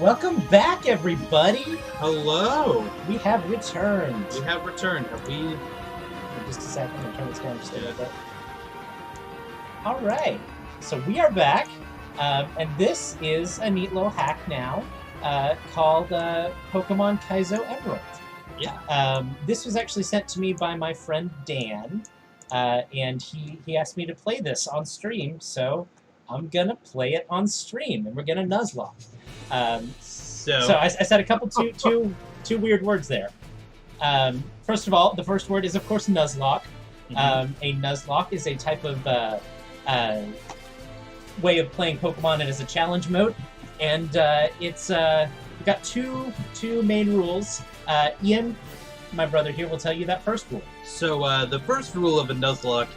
Welcome back, everybody. Hello. We have returned. Have we? Just a second, I'm turn this down just a little bit. All right. So we are back, and this is a neat little hack now called Pokemon Kaizo Emerald. Yeah. This was actually sent to me by my friend Dan, and he asked me to play this on stream, so I'm gonna play it on stream, and we're gonna Nuzlocke. So I said a couple two weird words there. First of all, the first word is of course Nuzlocke. Mm-hmm. A Nuzlocke is a type of way of playing Pokemon. It is a challenge mode, and it's we've got two main rules. Ian, my brother here, will tell you that first rule. So the first rule of a Nuzlocke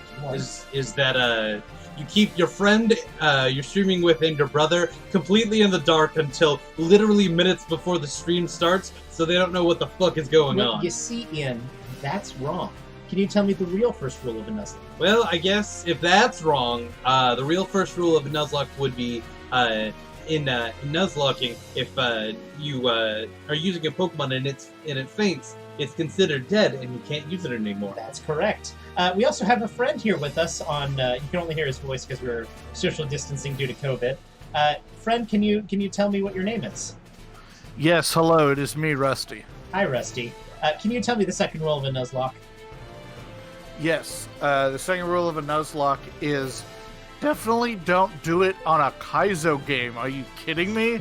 is that you keep your friend you're streaming with and your brother completely in the dark until literally minutes before the stream starts, so they don't know what the fuck is going on. You see, Ian, that's wrong. Can you tell me the real first rule of a Nuzlocke? Well, I guess if that's wrong, the real first rule of a Nuzlocke would be in Nuzlocking, if you are using a Pokemon and it faints, it's considered dead and you can't use it anymore. That's correct. We also have a friend here with us on, you can only hear his voice because we're social distancing due to COVID. Friend, can you tell me what your name is? Yes, hello, it is me, Rusty. Hi, Rusty. Can you tell me the second rule of a Nuzlocke? Yes, the second rule of a Nuzlocke is definitely don't do it on a Kaizo game. Are you kidding me?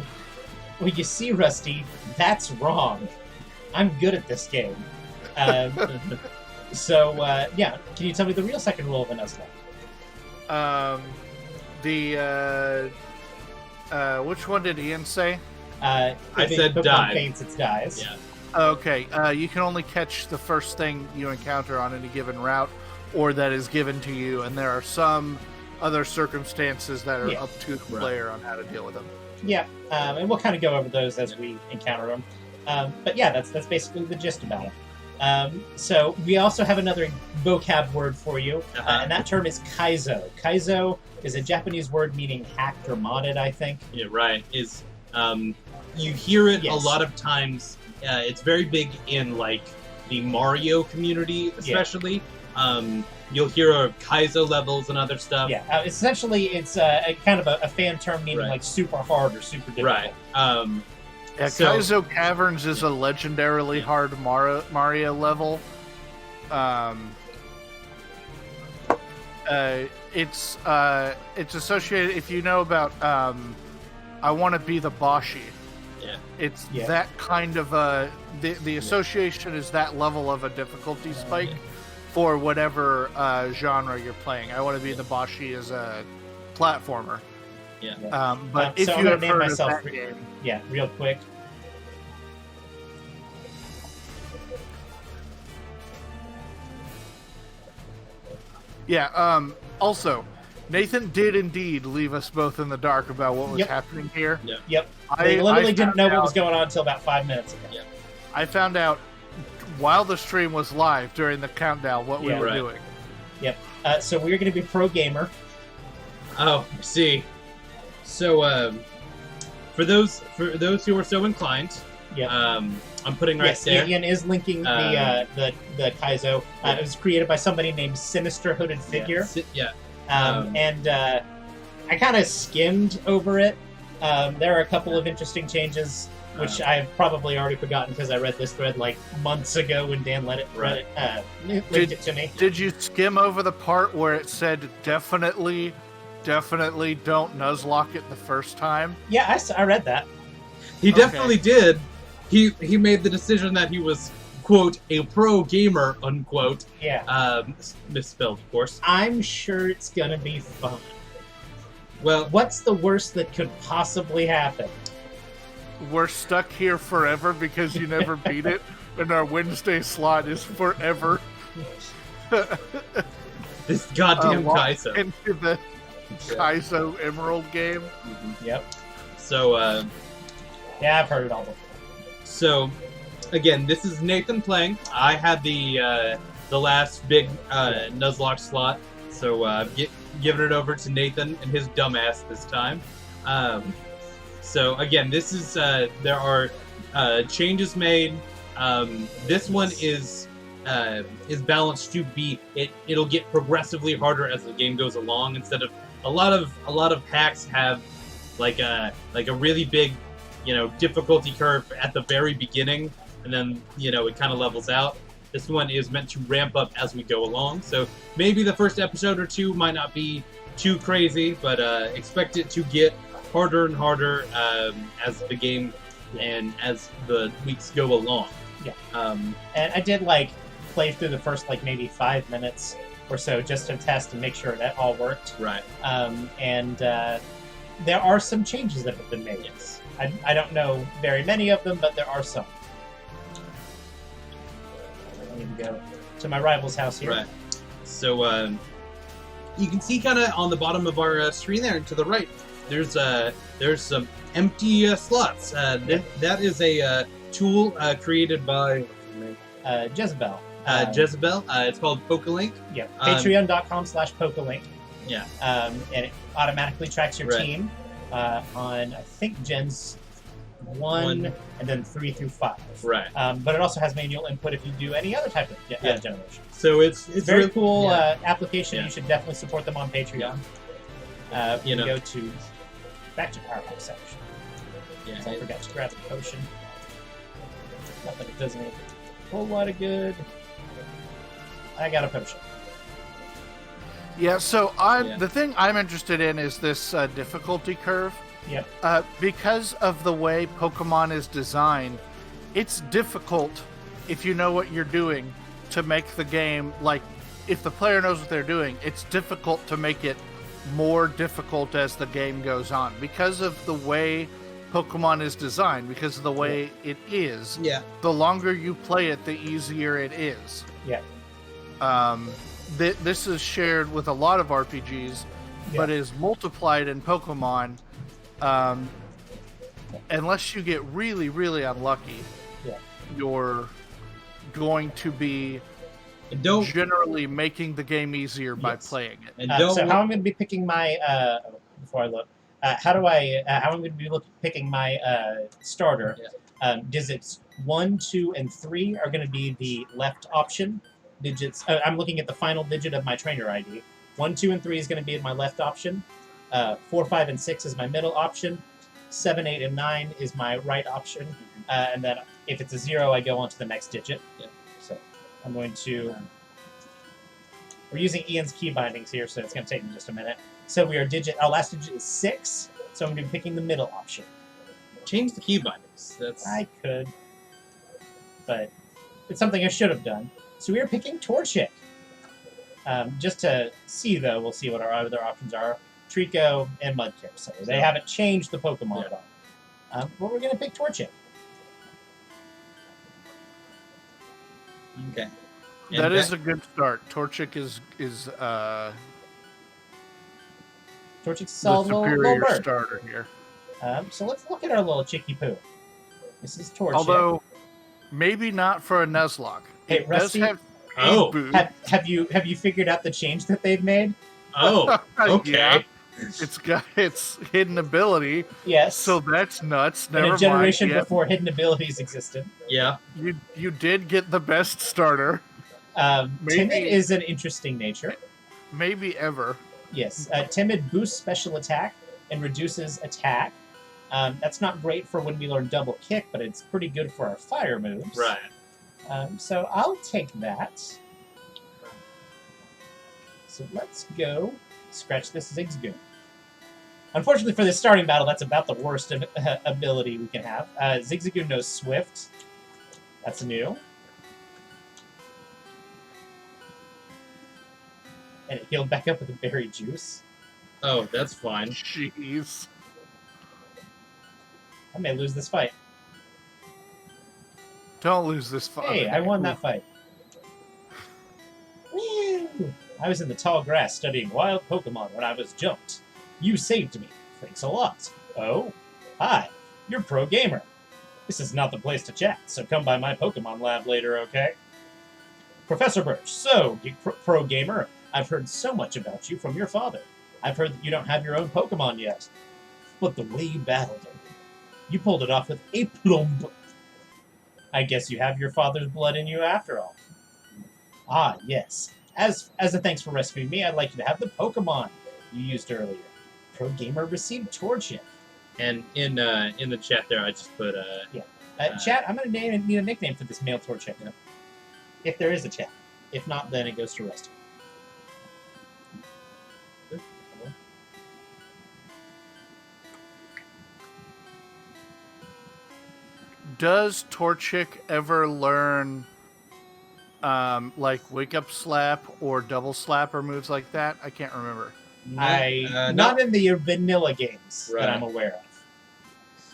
Well, you see, Rusty, that's wrong. I'm good at this game. So, yeah, can you tell me the real second rule of a Nuzlocke? Which one did Ian say? I said Pokemon dive. Faints, it dies. Yeah. Okay, you can only catch the first thing you encounter on any given route, or that is given to you, and there are some other circumstances that are up to the player on how to deal with them. Yeah, and we'll kind of go over those as we encounter them. But yeah, that's basically the gist about it. So we also have another vocab word for you, and that term is Kaizo. Kaizo is a Japanese word meaning hacked or modded, I think. Yeah, right. Is you hear it a lot of times. It's very big in like the Mario community, especially. Yeah. You'll hear of Kaizo levels and other stuff. Yeah, essentially, it's a kind of a fan term meaning like super hard or super difficult. Right. Yeah, Kaizo Caverns is a legendarily hard Mario level. It's associated, if you know about I Want to Be the Boshi. Yeah. It's that kind of the association is that level of a difficulty spike for whatever genre you're playing. I Want to Be the Boshi is a platformer. Yeah. But if so you I'm have name heard myself of that game, real quick. Yeah, also, Nathan did indeed leave us both in the dark about what was happening here. Yep. I literally didn't know what was going on until about 5 minutes ago. Yep. I found out while the stream was live during the countdown what we were doing. Yep. So we're going to be pro gamer. Oh, see. So, for those who are so inclined, I'm putting right there. Ian is linking the Kaizo. It was created by somebody named Sinister Hooded Figure. And I kind of skimmed over it. There are a couple of interesting changes, which I've probably already forgotten because I read this thread like months ago when Dan linked it to me. Did you skim over the part where it said definitely don't Nuzlocke it the first time? Yeah, I read that. He definitely did. He made the decision that he was, quote, a pro gamer, unquote. Yeah. Misspelled, of course. I'm sure it's gonna be fun. Well, what's the worst that could possibly happen? We're stuck here forever because you never beat it, and our Wednesday slot is forever. This goddamn Kaizo. Into the Kaizo Emerald game. Mm-hmm. Yep. So, yeah, I've heard it all before. So, again, this is Nathan playing. I had the last big Nuzlocke slot, so giving it over to Nathan and his dumbass this time. So again, this is there are changes made. This one is balanced to be it'll get progressively harder as the game goes along. Instead of a lot of hacks have like a really big difficulty curve at the very beginning, and then it kind of levels out. This one is meant to ramp up as we go along. So maybe the first episode or two might not be too crazy, but expect it to get harder and harder as the game and as the weeks go along. Yeah. And I did play through the first maybe 5 minutes or so just to test and make sure that all worked. Right. And there are some changes that have been made. Yes. I don't know very many of them, but there are some. I need to go to my rival's house here. Right. So you can see kind of on the bottom of our screen there to the right, there's some empty slots. That is a tool created by Jezebel. Jezebel. It's called Pokelink. Yeah. Patreon.com/Pokelink. Yeah. And it automatically tracks your Right. team on, I think, gens 1 and then 3 through 5. Right. But it also has manual input if you do any other type of generation. So it's Very really cool yeah. application. Yeah. You should definitely support them on Patreon. You go to back to Powerhouse section. Yeah. I forgot to grab the potion. Not that it does me a whole lot of good. I got a potion. Yeah, so the thing I'm interested in is this difficulty curve. Yep. Because of the way Pokemon is designed, it's difficult, if you know what you're doing, to make the game, if the player knows what they're doing, it's difficult to make it more difficult as the game goes on. Because of the way Pokemon is designed, because of the way it is, the longer you play it, the easier it is. Yeah. This is shared with a lot of RPGs, but is multiplied in Pokemon. Unless you get really, really unlucky, you're going to be generally making the game easier by playing it. And so how I'm going to be picking my before I look, how I'm going to be picking my starter? Does it 1, 2, and 3 are going to be the left option digits? I'm looking at the final digit of my trainer ID. 1, 2, and 3 is going to be my left option. 4, 5, and 6 is my middle option. 7, 8, and 9 is my right option. And then if it's a 0, I go on to the next digit. So I'm going to... We're using Ian's key bindings here, so it's going to take me just a minute. So our last digit is 6, so I'm going to be picking the middle option. change the key bindings. I could, but it's something I should have done. So we are picking Torchic. Just to see, though, we'll see what our other options are. Trico and Mudkip. So they haven't changed the Pokemon at all. But we're going to pick Torchic. Okay. That is a good start. Torchic is Torchic's the solid little superior bird. starter here. So let's look at our little Chicky Poo. This is Torchic. Although, maybe not for a Nuzlocke. Hey, It Rusty, does have Oh. a boost. have you figured out the change that they've made? Oh, okay. Yeah. It's got its hidden ability, Yes. so that's nuts. in Never a generation mind. before hidden abilities existed. Yeah. You did get the best starter, Maybe- Timid is an interesting nature. maybe ever. Yes. Timid boosts special attack and reduces attack. That's not great for when we learn double kick, but it's pretty good for our fire moves. Right. So I'll take that. So let's go scratch this Zigzagoon. Unfortunately for this starting battle, that's about the worst ability we can have. Zigzagoon knows Swift. That's new. And it healed back up with a berry juice. Oh, that's fine. Jeez. I may lose this fight. Don't lose this fight. Hey, I won that fight. Woo! I was in the tall grass studying wild Pokemon when I was jumped. You saved me. Thanks a lot. Oh, hi. You're Pro Gamer. This is not the place to chat, so come by my Pokemon lab later, okay? Professor Birch, so, you Pro Gamer, I've heard so much about you from your father. I've heard that you don't have your own Pokemon yet. But the way you battled him, You pulled it off with aplomb. I guess you have your father's blood in you after all. Ah, yes. As a thanks for rescuing me, I'd like you to have the Pokemon you used earlier. Pro Gamer received Torchic. And in the chat there, I just put Chat, I'm going to need a nickname for this male Torchic. If there is a chat. If not, then it goes to Rusty. Does Torchic ever learn, like Wake Up Slap or Double Slap or moves like that? I can't remember. Not in the vanilla games that I'm aware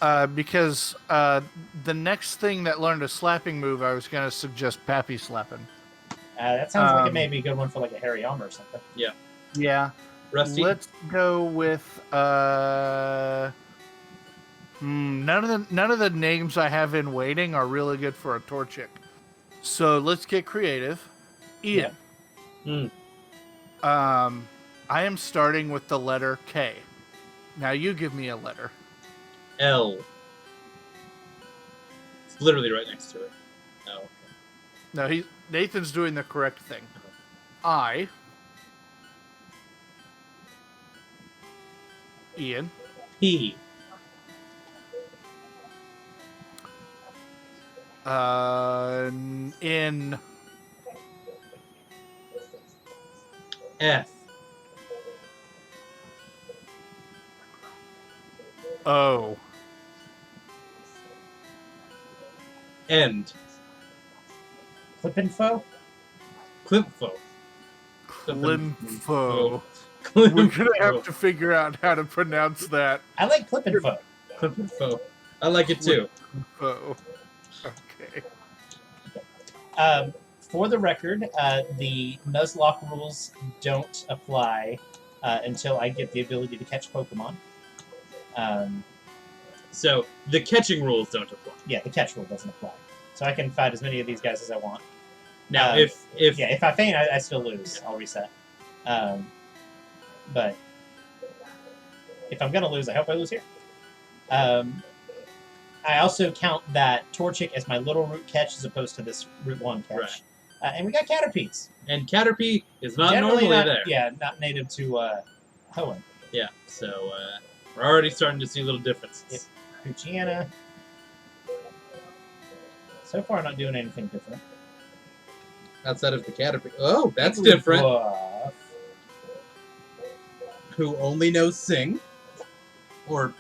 of. Because the next thing that learned a slapping move, I was going to suggest Pappy Slapping. That sounds like it may be a good one for like a Hariyama or something. Yeah. Yeah. Rusty? Let's go with none of the names I have in waiting are really good for a Torchic. So let's get creative. Ian. Yeah. I am starting with the letter K. Now you give me a letter. L. It's literally right next to it. Oh, okay. No, Nathan's doing the correct thing. I. Ian. P. In F. O. End. Clipinfo? Clipfo. Klimfo. We're going to have to figure out how to pronounce that. I like Clipinfo. Clipfo. I like it too. Clipinfo. Okay. For the record, the Nuzlocke rules don't apply until I get the ability to catch Pokemon. So the catching rules don't apply. Yeah, the catch rule doesn't apply. So I can fight as many of these guys as I want. Now, if I faint, I still lose. I'll reset. But if I'm gonna lose, I hope I lose here. I also count that Torchic as my little root catch as opposed to this root 1 catch. Right. And we got Caterpies. And Caterpie is not Generally normally there. Yeah, not native to Hoenn. Yeah, so we're already starting to see little differences. Yep. Poochyena. So far, not doing anything different. Outside of the Caterpie. Oh, that's different. Buff. Who only knows Sing. Or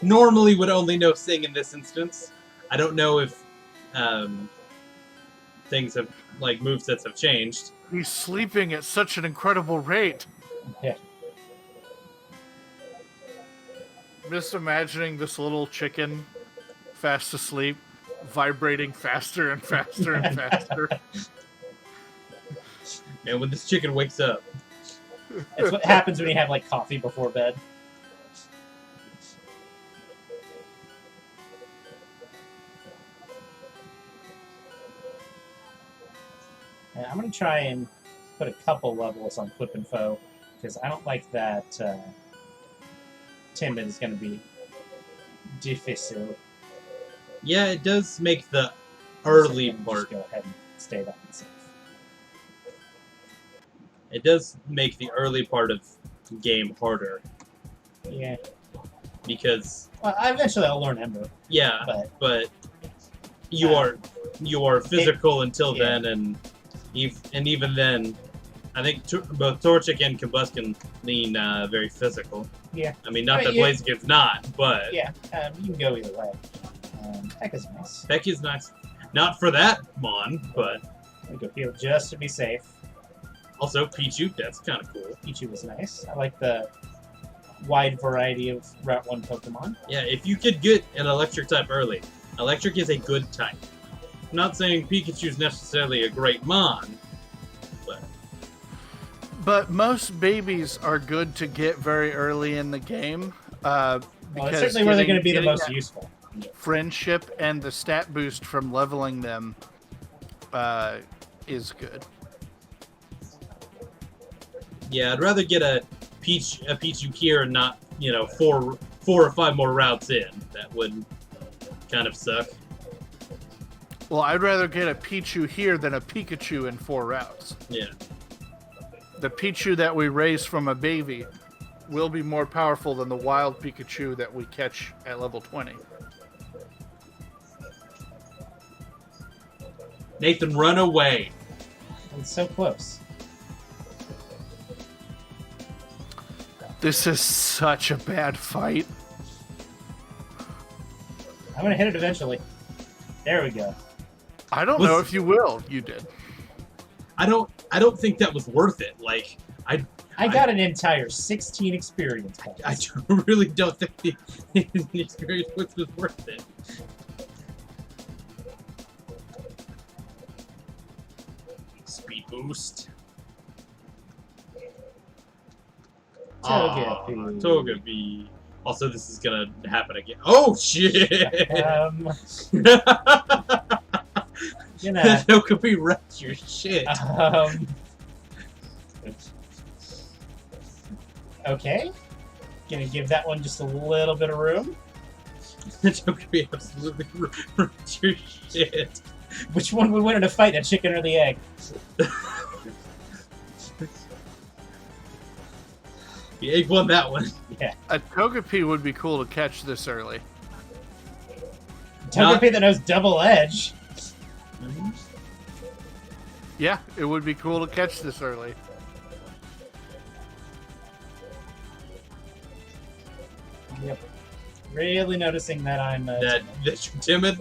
normally would only know Sing in this instance. I don't know if things have, like, movesets have changed. He's sleeping at such an incredible rate. Yeah. Just imagining this little chicken fast asleep, vibrating faster and faster and faster. And when this chicken wakes up. It's what happens when you have, like, coffee before bed. And I'm going to try and put a couple levels on Clipinfo, because I don't like that Timid is going to be difficile. Yeah, it does make the early Just part. go ahead and stay that one safe. It does make the early part of the game harder. Yeah. Because Well, eventually I'll learn Ember, yeah, but you are physical until yeah. then, and even then, I think both Torchic and Combustion lean very physical. Yeah. I mean, not I that mean, Blaziken's not, but yeah, you can go either way. Pekka's nice. Becky's nice. Not for that Mon, but We go heal just to be safe. also Pichu. That's kind of cool. Pichu was nice. I like the wide variety of Route 1 Pokemon. Yeah, if you could get an Electric type early, Electric is a good type. I'm not saying Pikachu's necessarily a great Mon, But most babies are good to get very early in the game. Well, Because it's certainly where they're going to be the getting most that useful. friendship and the stat boost from leveling them is good. yeah, I'd rather get a Pichu here and not, 4 or 5 more routes in. That would kind of suck. Well, I'd rather get a Pichu here than a Pikachu in 4 routes. Yeah. The Pichu that we raise from a baby will be more powerful than the wild Pikachu that we catch at level 20. Nathan, run away. It's so close. This is such a bad fight. I'm gonna hit it eventually. There we go. I don't know if you will. You did. I don't think that was worth it. Like, I got an entire 16 experience points. I really don't think the experience was worth it. Speed boost. Togepi. Togepi. Also, this is gonna happen again. Oh shit! You know. Togepi wrecked your shit. Okay. Gonna give that one just a little bit of room. Togepi absolutely wrecked your shit. Which one would win in a fight, the chicken or the egg? The egg won that one. Yeah. A Togepi would be cool to catch this early. Togepi that knows double edge. Yeah, it would be cool to catch this early. Yep. Really noticing that I'm That you're timid.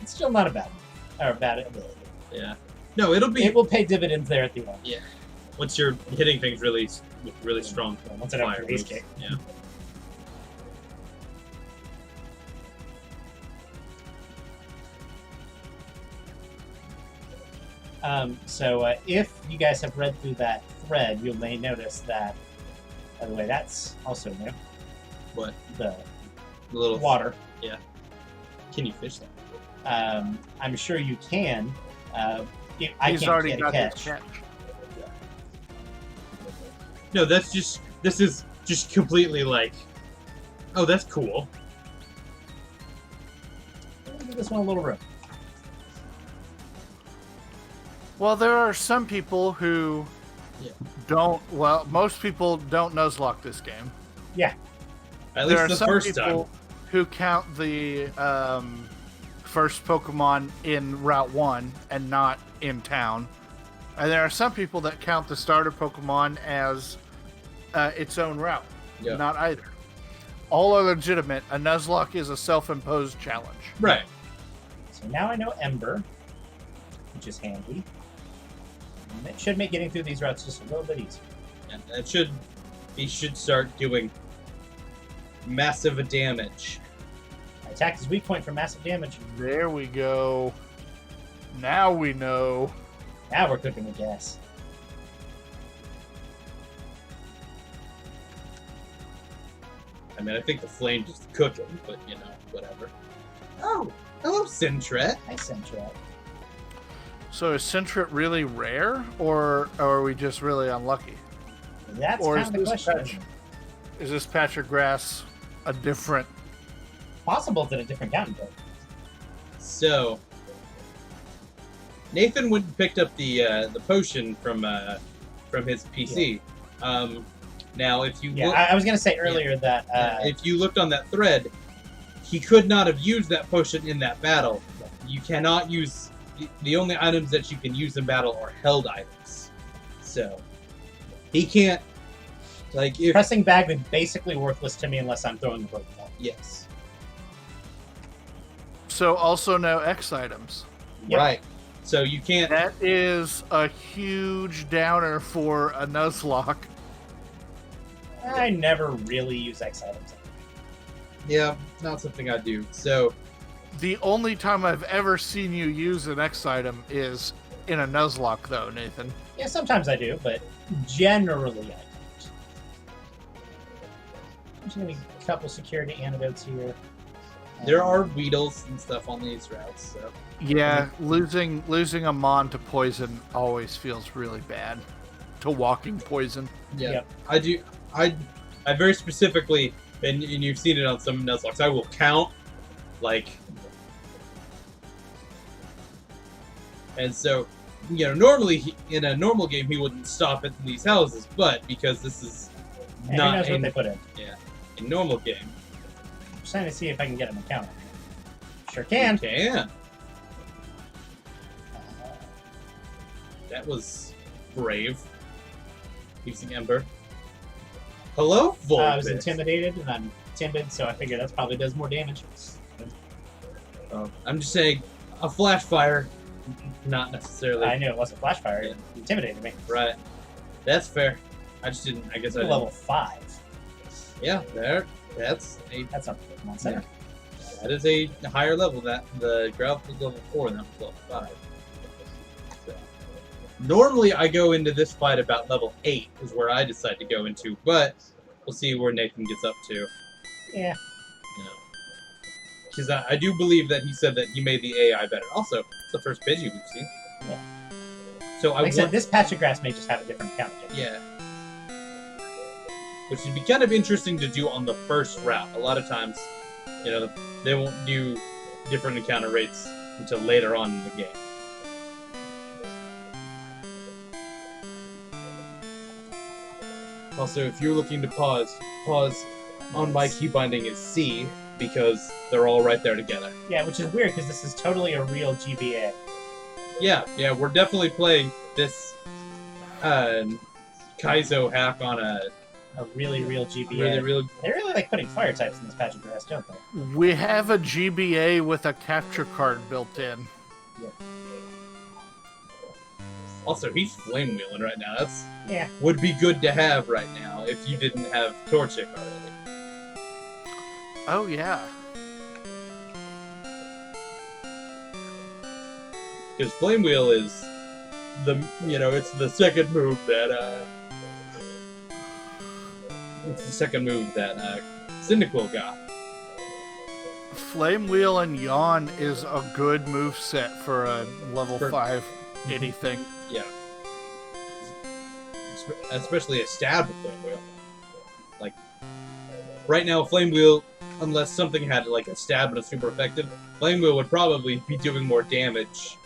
It's still not a bad one. Or a bad ability. Yeah. No, it'll be. It will pay dividends there at the end. Yeah. Once you're hitting things really strong. Once I have fire a base moves. kick. Yeah. So if you guys have read through that thread, you may notice that, by the way, that's also new. What? The little water. Yeah. Can you fish that? I'm sure you can. I He's can't already get a got catch. his catch. No, this is just completely like, oh, that's cool. Give this one a little room. Well, there are some people who don't. Well, most people don't Nuzlocke this game. Yeah. At There least are the some first people time. who count the first Pokemon in Route 1 and not in town. And there are some people that count the starter Pokemon as its own route. Yeah. Not either. All are legitimate. A Nuzlocke is a self-imposed challenge. Right. So now I know Ember, which is handy. And it should make getting through these routes just a little bit easier. And that he should start doing massive damage. Attack is weak point for massive damage. There we go. Now we know. Now we're cooking with gas. I mean, I think the flame just cooking, but you know, whatever. Oh, hello, Sintret. I sent you out. So is Sentret really rare, or are we just really unlucky? That's Or kind is of the this question. patch- Is this patch of grass a different... Possible it's in a different county code. So, Nathan went and picked up the potion from his PC. Now, if you Yeah, look, I was going to say earlier that... if you looked on that thread, he could not have used that potion in that battle. You cannot use... The only items that you can use in battle are held items. So, he can't... Like, if... pressing bag is basically worthless to me unless I'm throwing the Pokeball. Yes. So also no X items. Yep. Right. So you can't... That is a huge downer for a Nuzlocke. I never really use X items. Yeah, not something I do. So... The only time I've ever seen you use an X item is in a Nuzlocke, though, Nathan. Yeah, sometimes I do, but generally I don't. I'm just going to a couple security antidotes here. There are Weedles and stuff on these routes, so... Yeah, losing a Mon to poison always feels really bad. To walking poison. Yeah, Yep. I do. I very specifically, and you've seen it on some Nuzlocks, I will count Like, and so, normally in a normal game he wouldn't stop at these houses, but because this is Who not knows what they put in? a normal game, I'm just trying to see if I can get an account. Sure can. you can. That was brave. Using Ember. Hello, Volpix. I was intimidated, and I'm timid, so I figure that probably does more damage. Oh, I'm just saying, a flash fire, not necessarily. I knew it wasn't flash fire. Yeah. It intimidated me. Right. That's fair. I just didn't. I guess I didn't. Level 5. Yeah, there. That's That's a monster. that is a higher level. That the Growlithe was level 4, and that was level 5. So, normally, I go into this fight about level 8 is where I decide to go into, but we'll see where Nathan gets up to. Yeah. Because I do believe that he said that he made the AI better. Also, it's the first Pidgey we've seen. Yeah. So Like I said, this patch of grass may just have a different count. Yeah. Which would be kind of interesting to do on the first route. A lot of times, they won't do different encounter rates until later on in the game. Also, if you're looking to pause on my key binding is C, because they're all right there together. Yeah, which is weird because this is totally a real GBA. Yeah, we're definitely playing this Kaizo hack on a really real GBA. really. They really like putting fire types in this patch of grass, don't they? We have a GBA with a capture card built in. Yep. Also, he's flame wheeling right now. That's Yeah. would be good to have right now if you didn't have Torchic already. Oh, yeah. Because Flame Wheel is it's the second move that Cyndaquil got. Flame Wheel and Yawn is a good move set for a level 5 anything. Yeah. Especially a stab with Flame Wheel. Like, right now, Flame Wheel, unless something had like a stab and a super effective, Flame Wheel would probably be doing more damage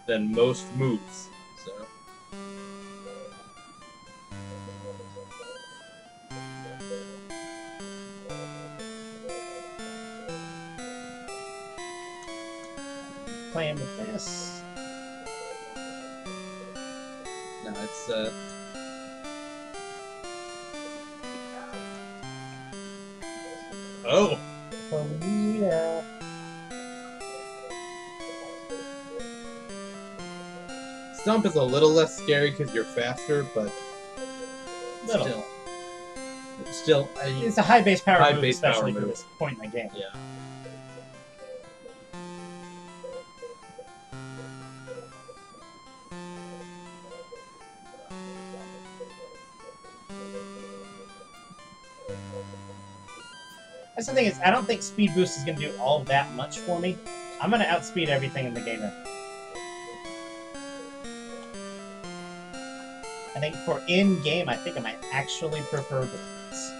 than most moves. So. Playing with this. No, it's Oh! Yeah. Stomp is a little less scary because you're faster, but Little. still, It's a high base power High move, base power especially for move. this point in the game. yeah. That's the thing is, I don't think Speed Boost is going to do all that much for me. I'm going to outspeed everything in the game. I think for in-game, I think I might actually prefer Blaze.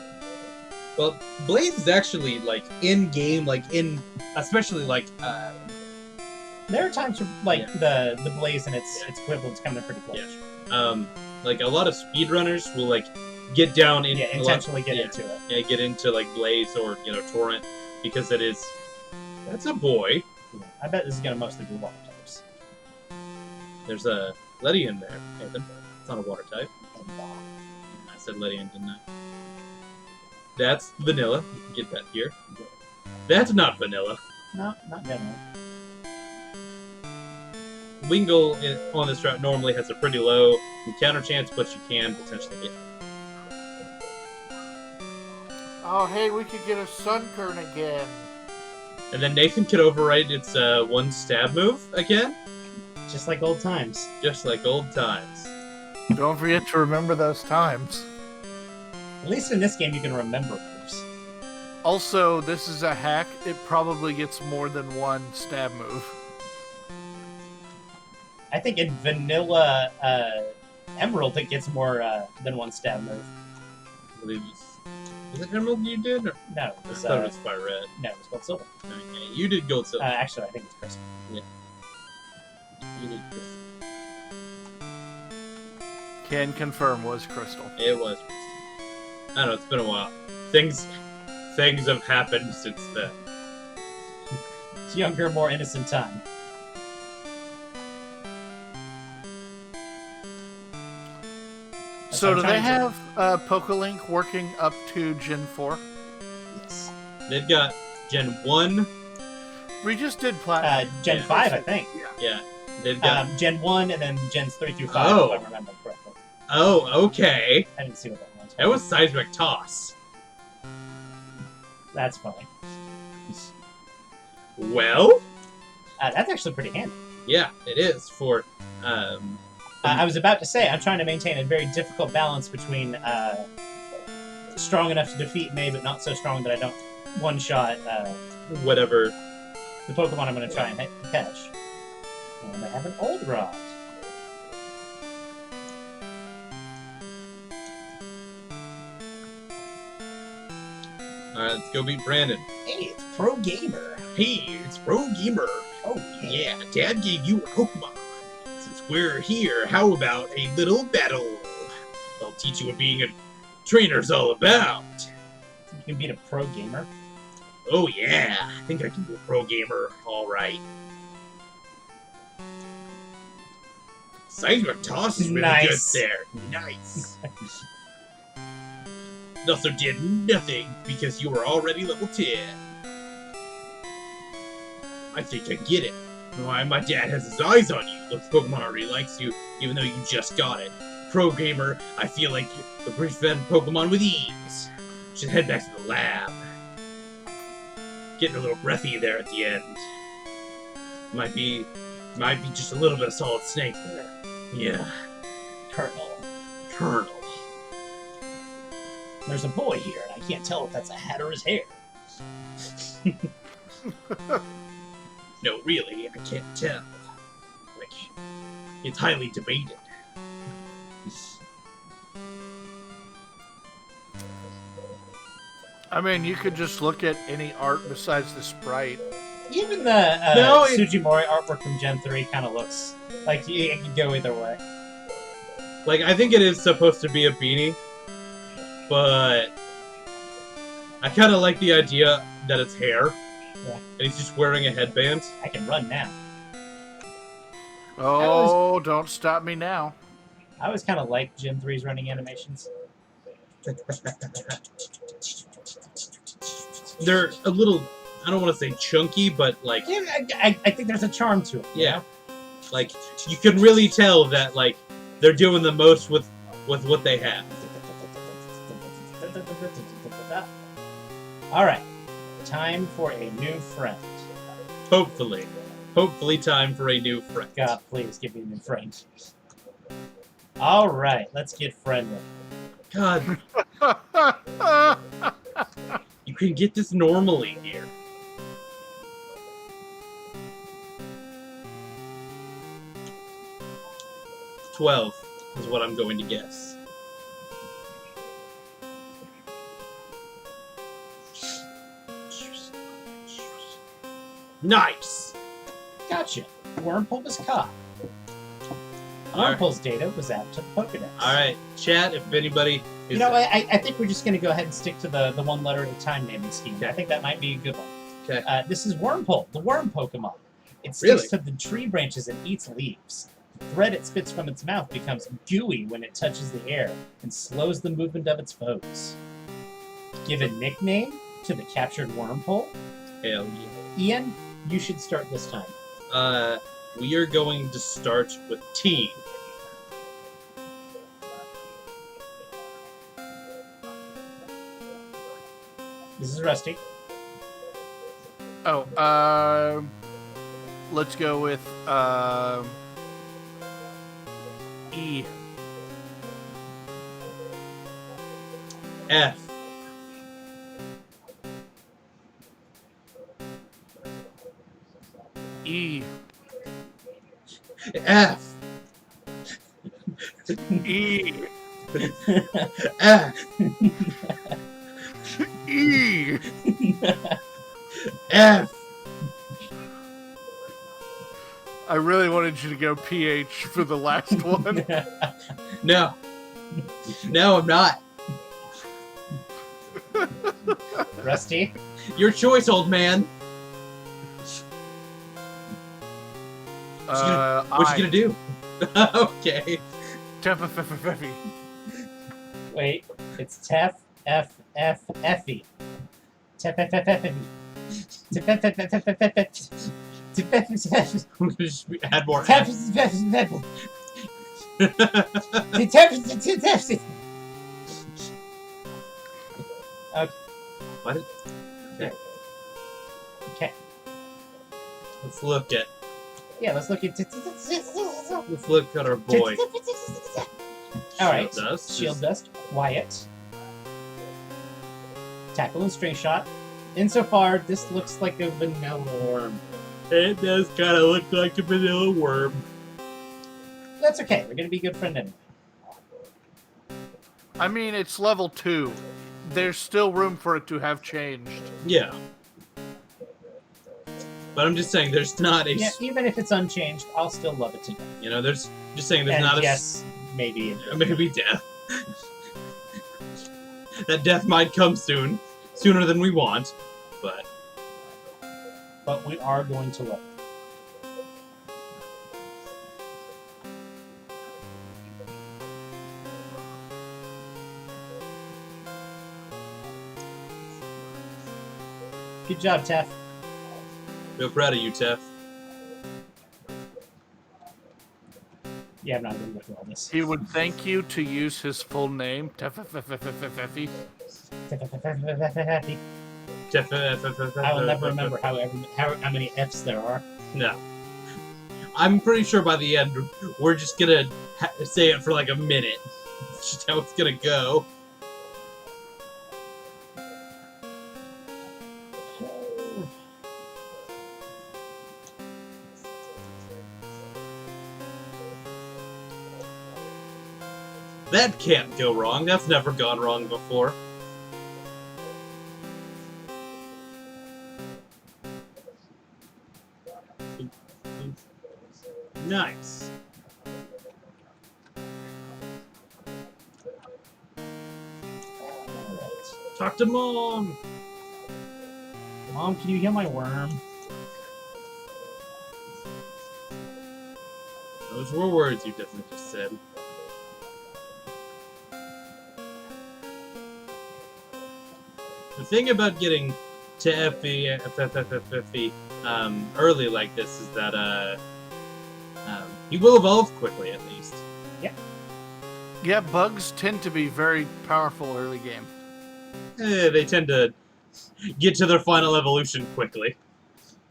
Well, Blaze is actually like in game, especially like There are times where the Blaze and its equivalents come in pretty close. like a lot of speedrunners will like get down in Intentionally get into it. Yeah, get into like Blaze or Torrent because that's a boy. Yeah. I bet this is going to mostly be water types. There's a Ledian there, Nathan. It's not a water type. I said Ledian, didn't I? That's vanilla. You can get that here. That's not vanilla. No, not vanilla. Wingull on this route normally has a pretty low encounter chance, but you can potentially get. Oh, hey, we could get a Sunkern again. And then Nathan could override its one stab move again. Just like old times. Just like old times. Don't forget to remember those times. At least in this game, you can remember moves. Also, this is a hack. It probably gets more than one stab move. I think in vanilla Emerald, it gets more than one stab move. I believe it's Was it Emerald you did? Or? No, it I was, thought it was Fire Red. no, it was gold silver. Okay, you did Gold Silver. Actually, I think it's crystal. You did Crystal. Can confirm was crystal. It was Crystal. I don't know, it's been a while. Things have happened since then. It's younger, more innocent time. So I'm do they trying to- have Pokelink working up to Gen 4? Yes. They've got Gen 1. We just did Platinum. Gen 5, I think. Yeah. They've got... Gen 1 and then Gens 3 through 5, Oh. if I remember correctly. Oh, okay. I didn't see what that was. That was Seismic Toss. That's funny. Well? That's actually pretty handy. Yeah, it is for... I was about to say, I'm trying to maintain a very difficult balance between strong enough to defeat May, but not so strong that I don't one-shot whatever. the Pokemon I'm going to try and catch. And I have an old rod. Alright, let's go beat Brandon. Hey, it's Pro Gamer. Hey, it's Pro Gamer. Oh, Yeah, Dad gave you a Pokemon. Since we're here, how about a little battle? I'll teach you what being a trainer's all about. You can beat a Pro Gamer. Oh yeah, I think I can be a Pro Gamer, alright. Seismic Toss is really Nice. good there. Nice. Also did nothing because you were already level 10. I think I get it. Why my dad has his eyes on you. Looks Pokemon already likes you, even though you just got it. Pro Gamer, I feel like you prevent Pokemon with ease. Should head back to the lab. Getting a little breathy there at the end. Might be just a little bit of Solid Snake there. Yeah, Colonel. Colonel. There's a boy here, and I can't tell if that's a hat or his hair. No, really, I can't tell. Like, it's highly debated. I mean, you could just look at any art besides the sprite. Even the No, Sujimori artwork from Gen 3 kind of looks like it could go either way. Like, I think it is supposed to be a beanie, but I kind of like the idea that it's hair, Yeah. and he's just wearing a headband. I can run now. Oh, don't stop me now. I always kind of like Gen 3's running animations. They're a little, I don't want to say chunky, but like, Yeah, I think there's a charm to it. yeah, like you can really tell that like they're doing the most with what they have. Alright. Time for a new friend. Hopefully time for a new friend. God, please give me a new friend. Alright, let's get friendly. God, you can get this normally here. $12 is what I'm going to guess. Nice! Gotcha. Wormhole was caught. Alright. Wormhole's data was added to the Pokedex. Alright, chat, if anybody is... You know, I think we're just going to go ahead and stick to the one letter at a time naming scheme. I think that might be a good one. Okay. This is Wormhole, the worm Pokemon. It Really? sticks to the tree branches and eats leaves. The thread it spits from its mouth becomes gooey when it touches the air and slows the movement of its foes. Give a nickname to the captured Wormhole. Hell Ian, you should start this time. yeah. We are going to start with T. This is Rusty. Oh, let's go with E. F. E. F. E. F. F. I really wanted you to go PH for the last one. No. No, I'm not. Rusty? Your choice, old man. What you gonna do? Okay. Tempefefefeffe. Wait, it's Tef, F, F, Effie. Tef, F, F, F, Effie. Tef, F, F, F, F, F, F, Tef, F, F, F, Just add more Tef, F. F, F, Tef, Okay. What? Okay. Let's look at. Yeah, let's look at. Let's look at our boy. All right. Shield dust. Shield dust. Quiet. Tackle and string shot. Insofar, this looks like a vanilla worm. It does kind of look like a vanilla worm. That's okay. We're gonna be good friends anyway. I mean, it's level 2. There's still room for it to have changed. Yeah. But I'm just saying, there's not a. Yeah, even if it's unchanged, I'll still love it today. You know, there's just saying there's And not yes, maybe. maybe death. That death might come soon, sooner than we want, but we are going to love it. Good job, Tef. real proud of you, Tef. Yeah, I'm not going to go through all this. He would thank you to use his full name. Tempefefefeffe. I will never remember how many F's there are. No. I'm pretty sure by the end, we're just gonna say it for like a minute. It's just how it's gonna go. That can't go wrong. That's never gone wrong before. Nice. Talk to Mom. Mom, can you heal my worm? Those were words you definitely just said. The thing about getting to FE early like this is that he will evolve quickly, at least. Yeah, bugs tend to be very powerful early game. They tend to get to their final evolution quickly.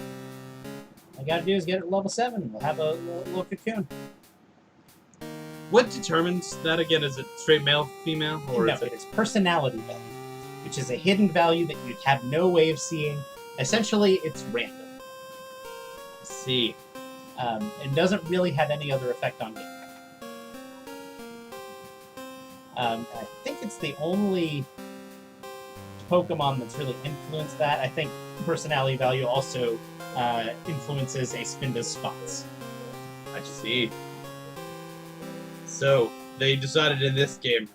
All I gotta do is get it to level 7. We'll have a little cocoon. What determines that again? Is it straight male, female, or No, is it? it's personality value, which is a hidden value that you'd have no way of seeing. Essentially, it's random. See. It doesn't really have any other effect on gameplay. I think it's the only Pokemon that's really influenced that. I think personality value also influences a Spinda's spots. I see. So they decided in this game,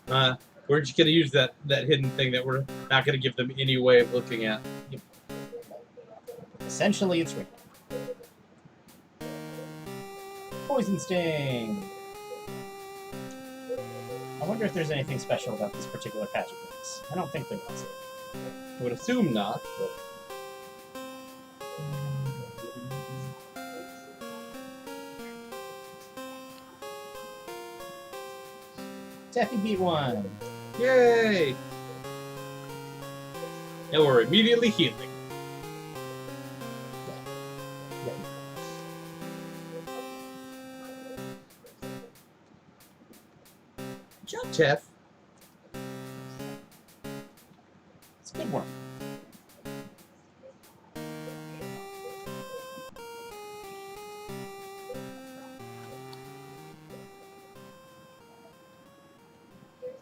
we're just gonna use that hidden thing that we're not gonna give them any way of looking at. Essentially, it's random. Poison Sting! I wonder if there's anything special about this particular patch of things. I don't think there was. I would assume not, but Taffy beat one! yay! And we're immediately healing. Good job, Jeff. It's a good one.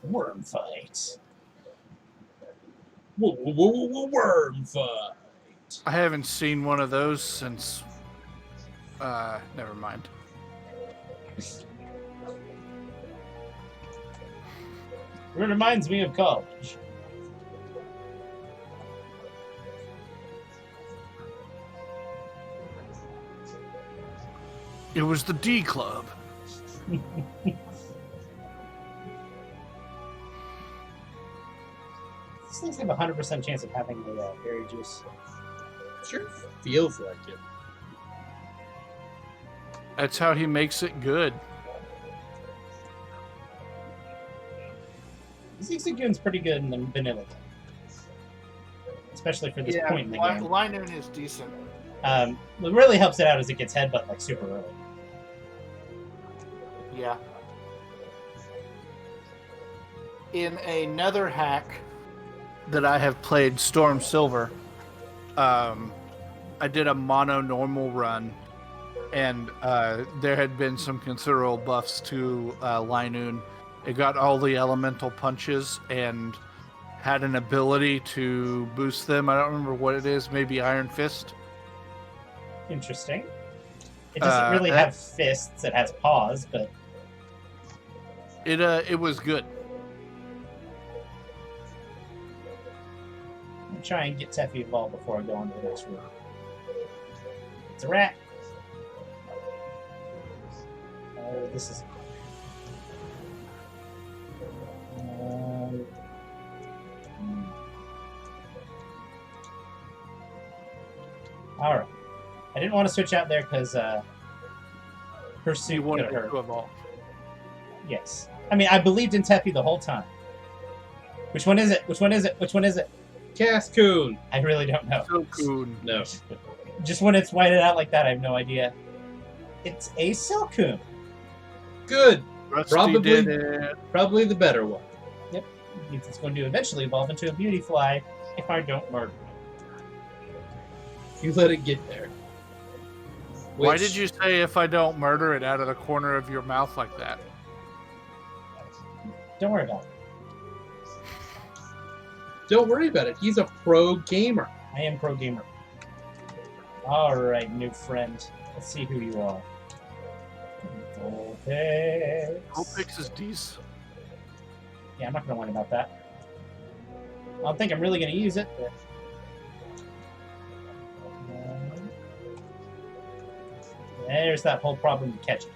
Worm fight. Worm fight. I haven't seen one of those since. Never mind. It reminds me of college. It was the D Club. These things have a 100% chance of having the berry juice. Sure feels like it. That's how he makes it good. Zigzagoon's pretty good in the vanilla, especially for this point in the game. Lightning is decent. What really helps it out is it gets headbutt like super early. Yeah. In another hack that I have played, Storm Silver, I did a mono normal run, and there had been some considerable buffs to Linoon. It got all the elemental punches and had an ability to boost them. I don't remember what it is, maybe Iron Fist. Interesting. It doesn't really have fists, it has paws, but... It was good. I'll try and get Teffy involved before I go on to the next room. It's a rat. Oh, this is... Alright. I didn't want to switch out there because Pursuit could have hurt. Yes. I mean, I believed in Teffy the whole time. Which one is it? Which one is it? Which one is it? Cascoon. I really don't know. Silcoon. No. Just when it's whited out like that, I have no idea. It's a Silcoon. Good. Rusty did it. Probably the better one. Yep. It's going to eventually evolve into a beauty fly if I don't murder it. You let it get there. Why did you say if I don't murder it out of the corner of your mouth like that? Don't worry about it. Don't worry about it. He's a pro gamer. I am pro gamer. Alright, new friend. Let's see who you are. Vulpix. Vulpix is decent. Yeah, I'm not going to worry about that. I don't think I'm really going to use it, but... There's that whole problem of catching it.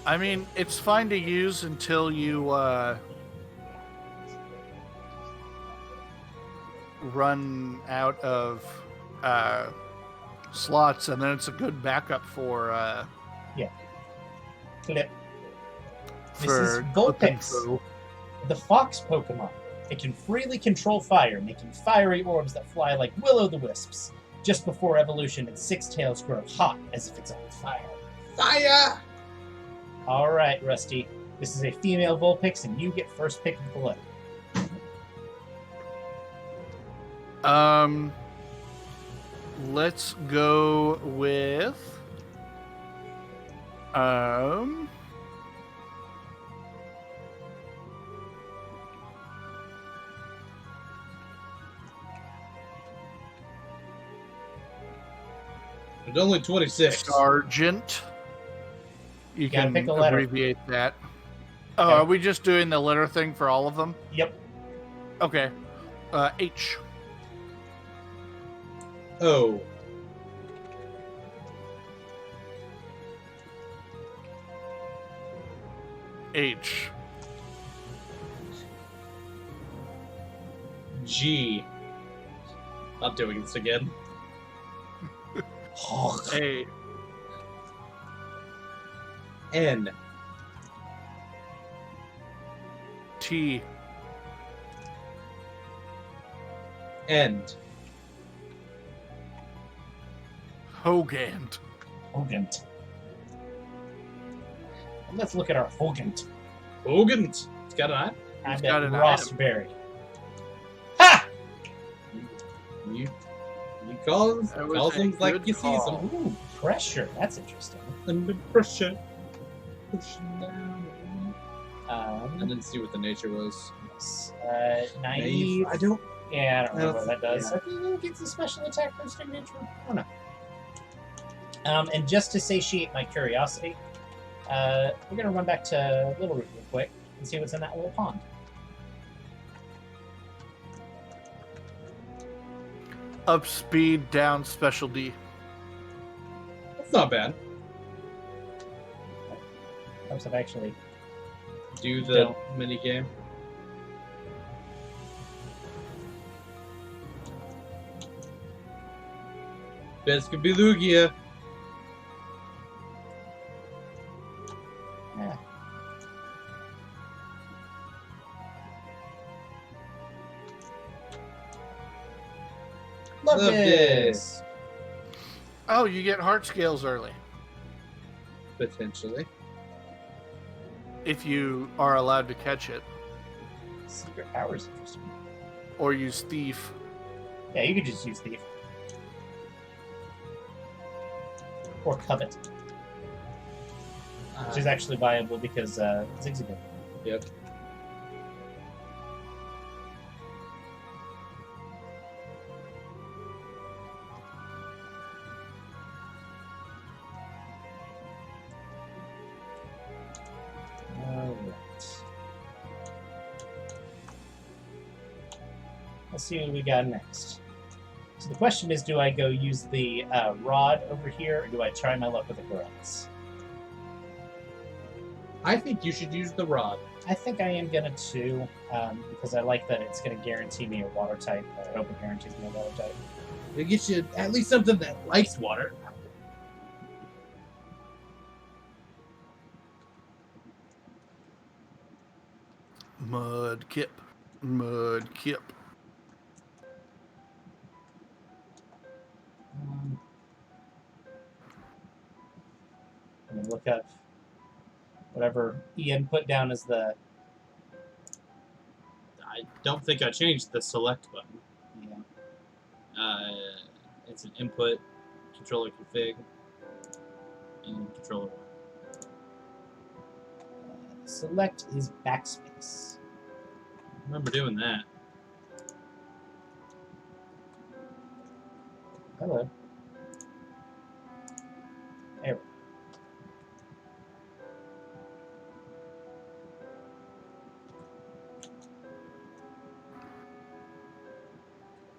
I mean, it's fine to use until you run out of slots, and then it's a good backup for Clip. This for is Vulpix, the fox Pokemon. It can freely control fire, making fiery orbs that fly like will-o'-the-wisps. Just before evolution, its six tails grow hot as if it's on fire. Fire! Alright, Rusty. This is a female Vulpix, and you get first pick of the litter. Let's go with It's only 26. Sergeant. You Gotta can pick a letter. abbreviate that. Oh, Yeah. are we just doing the letter thing for all of them? Yep. Okay. H. O. H. G. Not doing this again. A. N. T. End. Hogant. Hogant. Let's look at our Hogant. Hogant. It's got an eye. I He's got bet an Rossberry. Ha! You call them like you see them. Ooh, pressure. That's interesting. Under pressure. Pushing down. I didn't see what the nature was. Naive. I don't. Yeah, I don't remember I what that don't- does. yeah. I think it gets a special attack for signature. I don't know. And just to satiate my curiosity, we're gonna run back to Little Root real quick and see what's in that little pond. Up speed, down special D. That's not bad. Helps if I actually Do the Don't. mini game. Belugia. Yeah. Love Love this. Oh, you get heart scales early Potentially. if you are allowed to catch it, Secret power is interesting. or use thief. Yeah, you could just use thief or covet, which is actually viable because Zigzagoon. Yep. Alright. Let's see what we got next. So the question is, do I go use the rod over here, or do I try my luck with the grass? I think you should use the rod. I think I am gonna too, because I like that it's gonna guarantee me a water type. I hope it guarantees me a water type. It gets you at least something that likes water. Mud kip. Mud kip. I'm gonna look up whatever Ian put down as the I don't think I changed the select button. yeah. It's an input, controller config, and controller. Select is backspace. I remember doing that. Hello. There we go.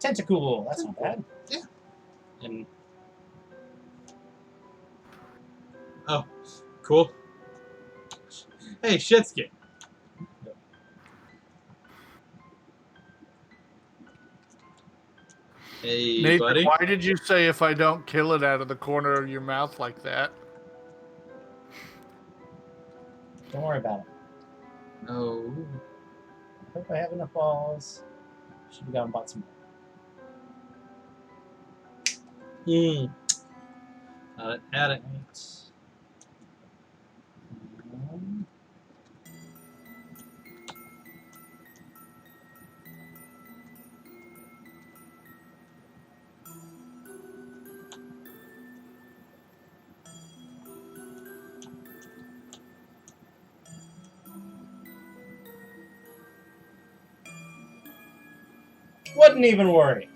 Tentacool, that's not bad. And oh, cool. Hey, Shitsuke. Hey, Nathan, buddy. why did you say if I don't kill it out of the corner of your mouth like that? Don't worry about it. No. I hope I have enough balls. Should have gone and bought some more. Had it. Right. Wasn't even worried.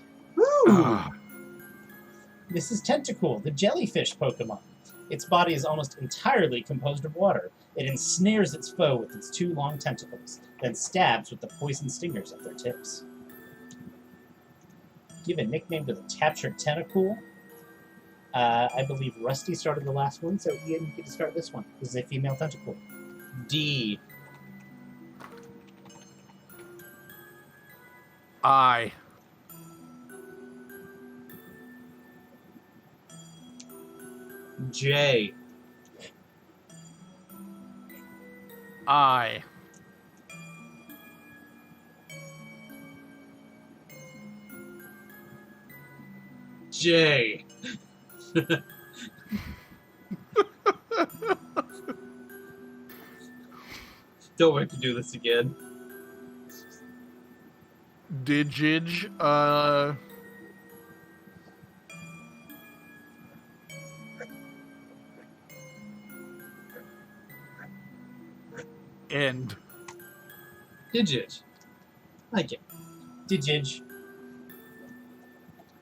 This is Tentacool, the jellyfish Pokemon. Its body is almost entirely composed of water. It ensnares its foe with its two long tentacles, then stabs with the poison stingers at their tips. Give a nickname to the captured Tentacool. I believe Rusty started the last one, so Ian, you get to start this one. This is a female Tentacool. D. I. J. I. J. Don't wait to do this again. Digig. End. Digit. Like it. Digig.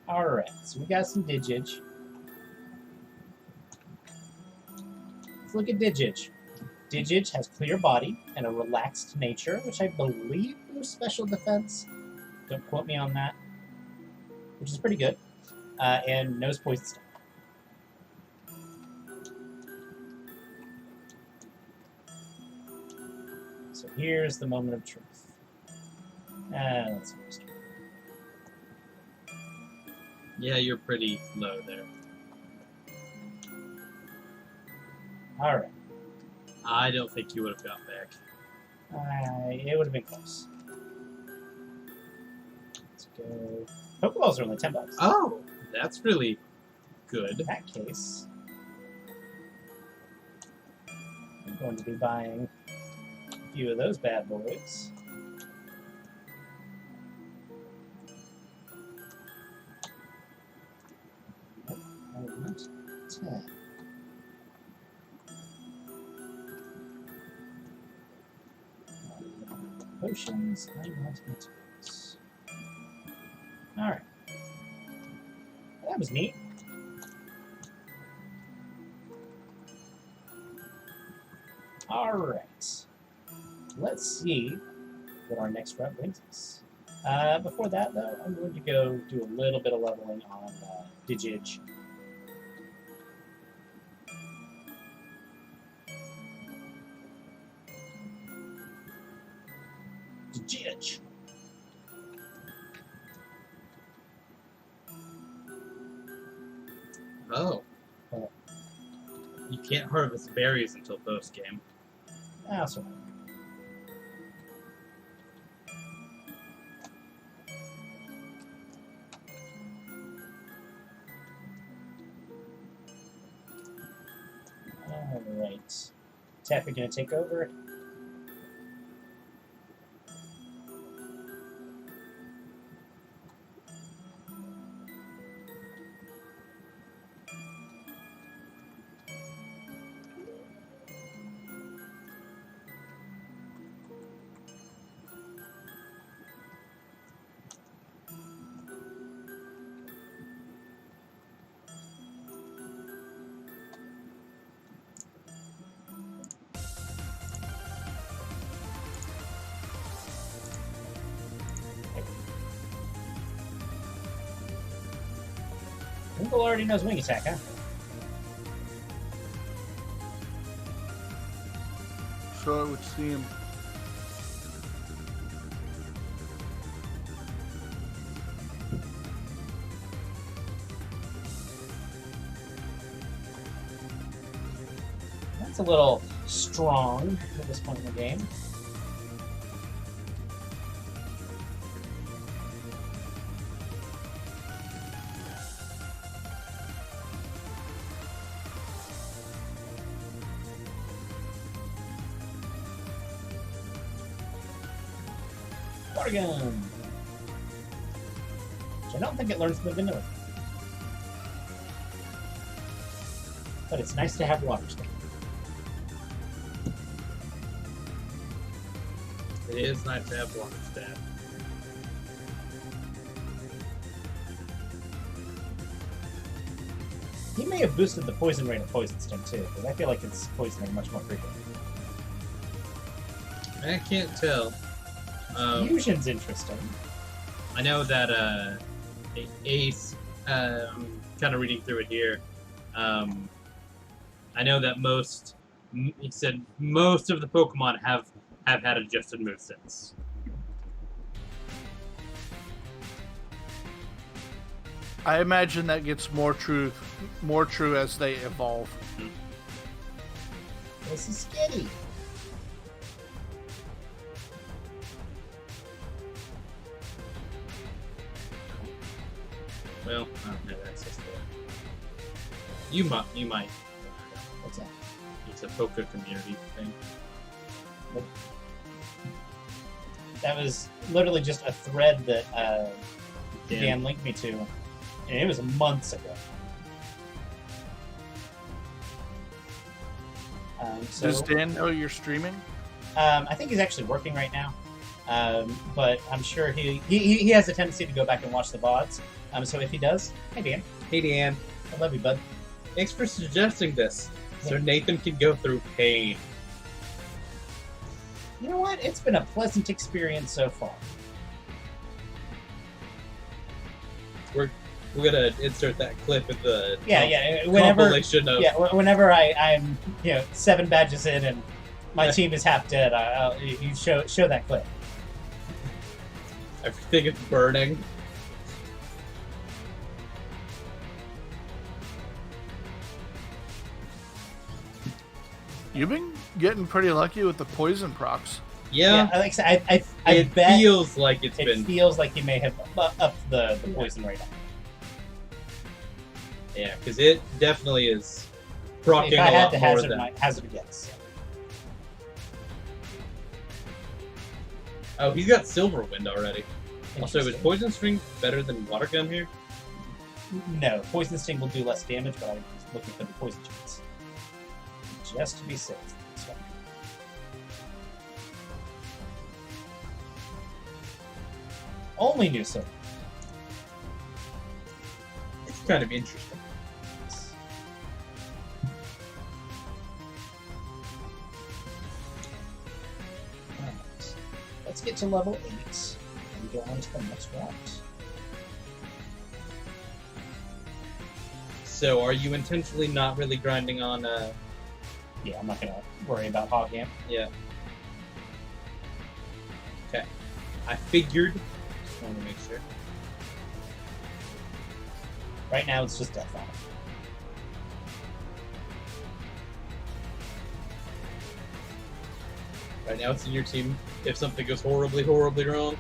Alright, so we got some Digig. Let's look at Digig. Digig has clear body and a relaxed nature, which I believe is special defense. Don't quote me on that. Which is pretty good. And knows poison sting. So here's the moment of truth. Let's see. Yeah, you're pretty low there. Alright. I don't think you would have got back. It would have been close. Let's go. Pokeballs are only $10. Oh, that's really good. In that case, I'm going to be buying a few of those bad boys. Nope, I want 10. Potions, I want materials. Alright. That was neat. Alright. Let's see what our next route brings us. Before that, though, I'm going to go do a little bit of leveling on Digig. Digig! Oh. You can't harvest berries until post-game. That's all right. Alright. Taffy gonna take over. Google already knows wing attack, huh? So it would seem. That's a little strong at this point in the game. Water gun! Which I don't think it learns from the vanilla. But it's nice to have water skin. It is nice to have water stat. He may have boosted the poison rate of Poison Sting too, because I feel like it's poisoning much more frequently. I can't tell. Fusion's interesting. I know that Ace, I'm kind of reading through it here. I know that he said most of the Pokemon have had adjusted movesets. I imagine that gets more true as they evolve. This is Skitty. Well, I don't have access to it. You might. What's that? It's a Poke community thing. Nope. That was literally just a thread that Dan linked me to, and it was months ago. Does Dan know you're streaming? I think he's actually working right now. But I'm sure he has a tendency to go back and watch the VODs. So if he does, hey Dan, Hey, Dan. I love you, bud. Thanks for suggesting this, so Nathan can go through pain. You know what? It's been a pleasant experience so far. We're gonna insert that clip in the Whenever compilation of whenever I'm 7 badges in and my team is half dead, you show that clip. everything is burning. You've been getting pretty lucky with the poison procs. Yeah, Like I said, I it bet feels like it feels like you may have upped the poison rate. Yeah, because it definitely is proccing If I a had lot to more hazard than. hazard a guess. Oh, he's got Silverwind already. Also, is Interesting. Poison String better than Water Gun here? No, poison sting will do less damage, but I was looking for the poison chance. Just to be safe. This one. Only new silver. It's kind of interesting. Alright. Let's get to level 8 and go on to the next round. So, are you intentionally not really grinding on? Yeah, I'm not gonna worry about Hog Amp. Yeah. Okay. I figured. Just wanted to make sure. Right now it's just Death on. Right now, it's in your team. If something goes horribly, horribly wrong.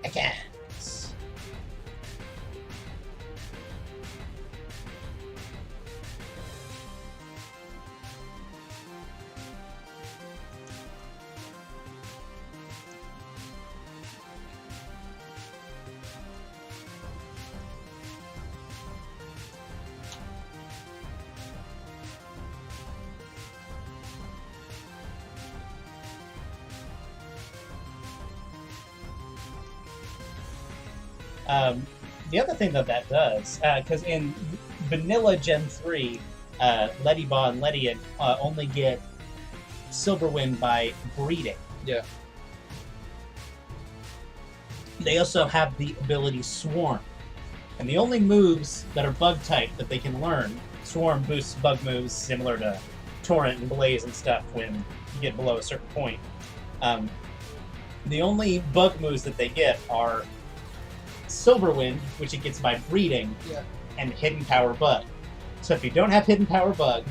I can't. The other thing that does, because in vanilla Gen 3, Lettyba and Lettian only get Silverwind by breeding. Yeah. They also have the ability Swarm. And the only moves that are bug type that they can learn, Swarm boosts bug moves similar to Torrent and Blaze and stuff when you get below a certain point. The only bug moves that they get are Silverwind, which it gets by breeding, and Hidden Power Bug. So if you don't have Hidden Power Bug,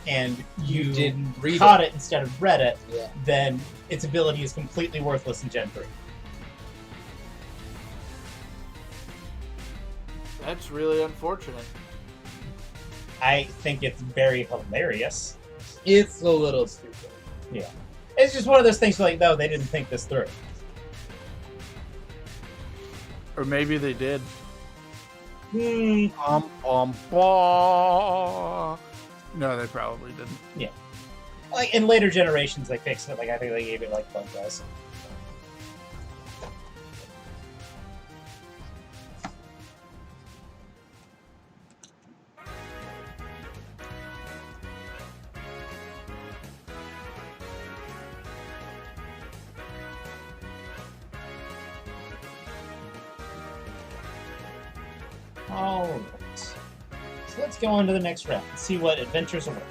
and you didn't breed caught it instead of bred it, Yeah. then its ability is completely worthless in Gen 3. That's really unfortunate. I think it's very hilarious. It's a little stupid. Yeah. It's just one of those things like, no, they didn't think this through. Or maybe they did. Hmm. No, they probably didn't. Like, in later generations, they fixed it. Like, I think they gave it, like, bug guys. Alright. So let's go on to the next round and see what adventures await.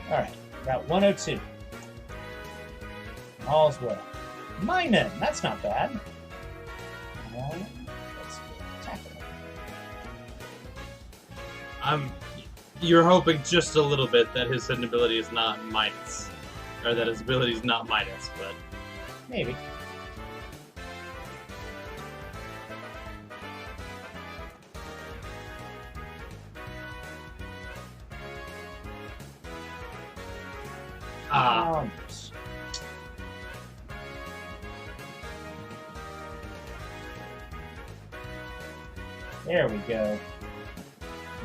Alright, Route 102. All's well. Minin, that's not bad. Let's tackle it. You're hoping just a little bit that his hidden ability is not minus. Or that his ability is not Midas, but... Maybe. Ah. There we go.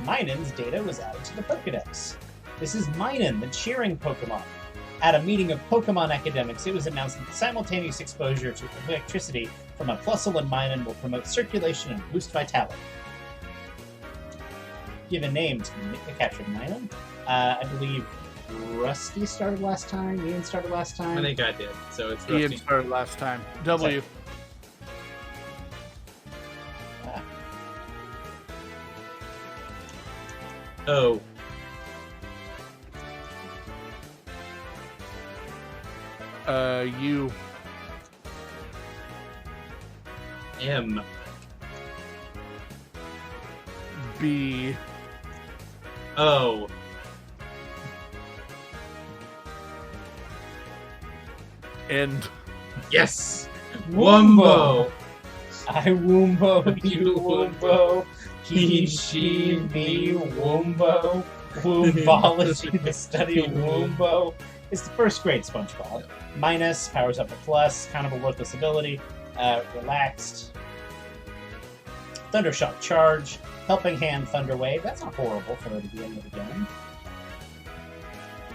Minun's data was added to the Pokedex. This is Minun, the cheering Pokemon. At a meeting of Pokemon academics, it was announced that the simultaneous exposure to electricity from a Plusle and Minun will promote circulation and boost vitality. Give a name to the captured Minun. I believe Rusty started last time, Ian started last time. I think I did, so it's Rusty. Ian started last time. W. Oh. U. M. B. O. End. Yes! Wumbo! I Woombo, you Woombo, he, she, me, Woombo, Woombology, the study of Woombo. It's the first grade SpongeBob. Minus, powers up to plus, kind of a worthless ability. Relaxed. Thundershock Charge, Helping Hand, Thunder Wave. That's not horrible for the beginning of the game.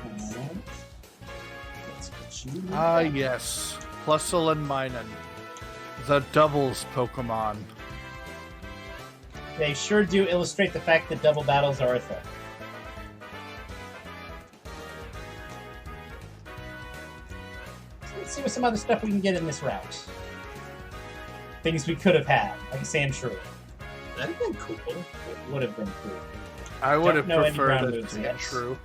Alright. Let's put you Ah, back. yes. Plusle and Minun. The doubles Pokemon. They sure do illustrate the fact that double battles are a thing. So let's see what some other stuff we can get in this route. Things we could have had, like a Sandshrew. That'd been cool. It would have been cool. I would have know any ground preferred moves it yet. true.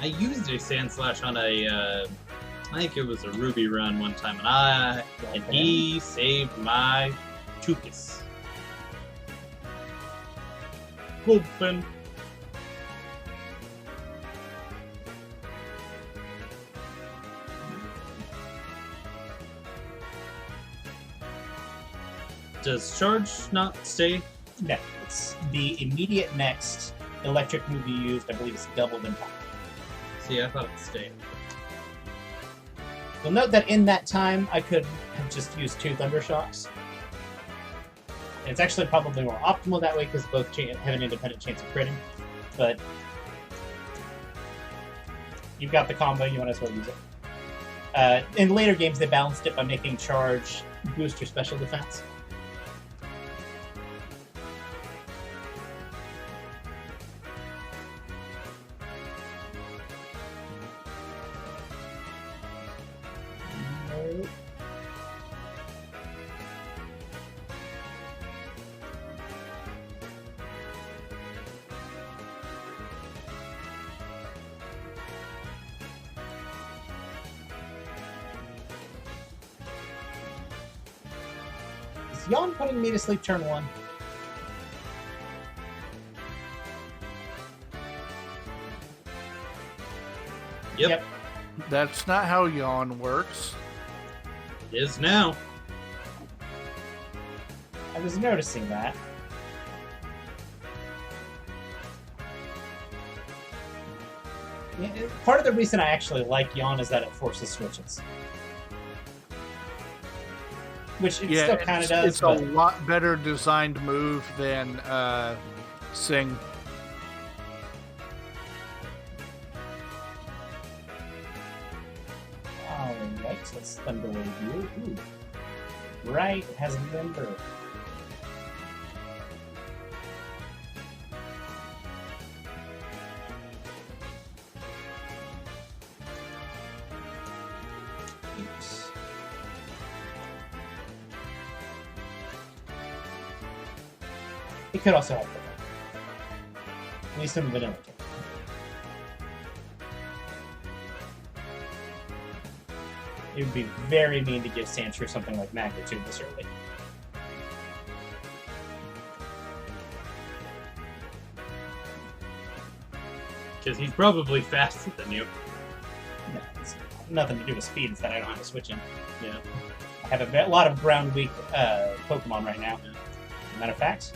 I used a Sand Slash on a, I think it was a Ruby run one time, and he saved my Chukis. Open. Does Charge not stay? No, it's the immediate next electric move you used. I believe it's doubled in power. See, I thought it stayed. You'll note that in that time, I could have just used 2 Thunder Shocks. And it's actually probably more optimal that way because both have an independent chance of critting. But you've got the combo, you might as well use it. In later games, they balanced it by making Charge boost your special defense. Is Yawn putting me to sleep turn 1? Yep. That's not how Yawn works. It is now. I was noticing that. Yeah, part of the reason I actually like Yawn is that it forces switches. Which it still kind of does, It's but... a lot better designed move than Sing. Alright, let's Thunder Wave you. Ooh. Right, it has a limber. Oops. It could also help with that. At least in the vanilla game. It would be very mean to give Sandshrew something like Magnitude this early. Because he's probably faster than you. No, it's nothing to do with speed. It's that I don't have to switch in. Yeah. I have a lot of ground weak Pokemon right now. Matter of fact,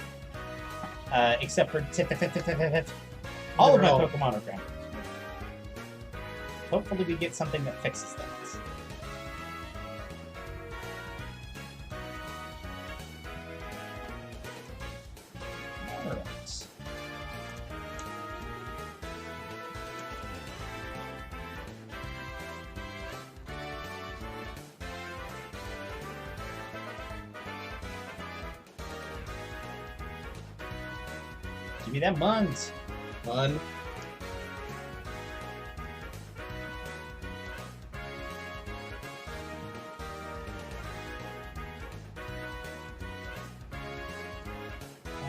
except for all of my Pokemon are ground weak. Hopefully, we get something that fixes things. Alright. Give me them muns. Fun.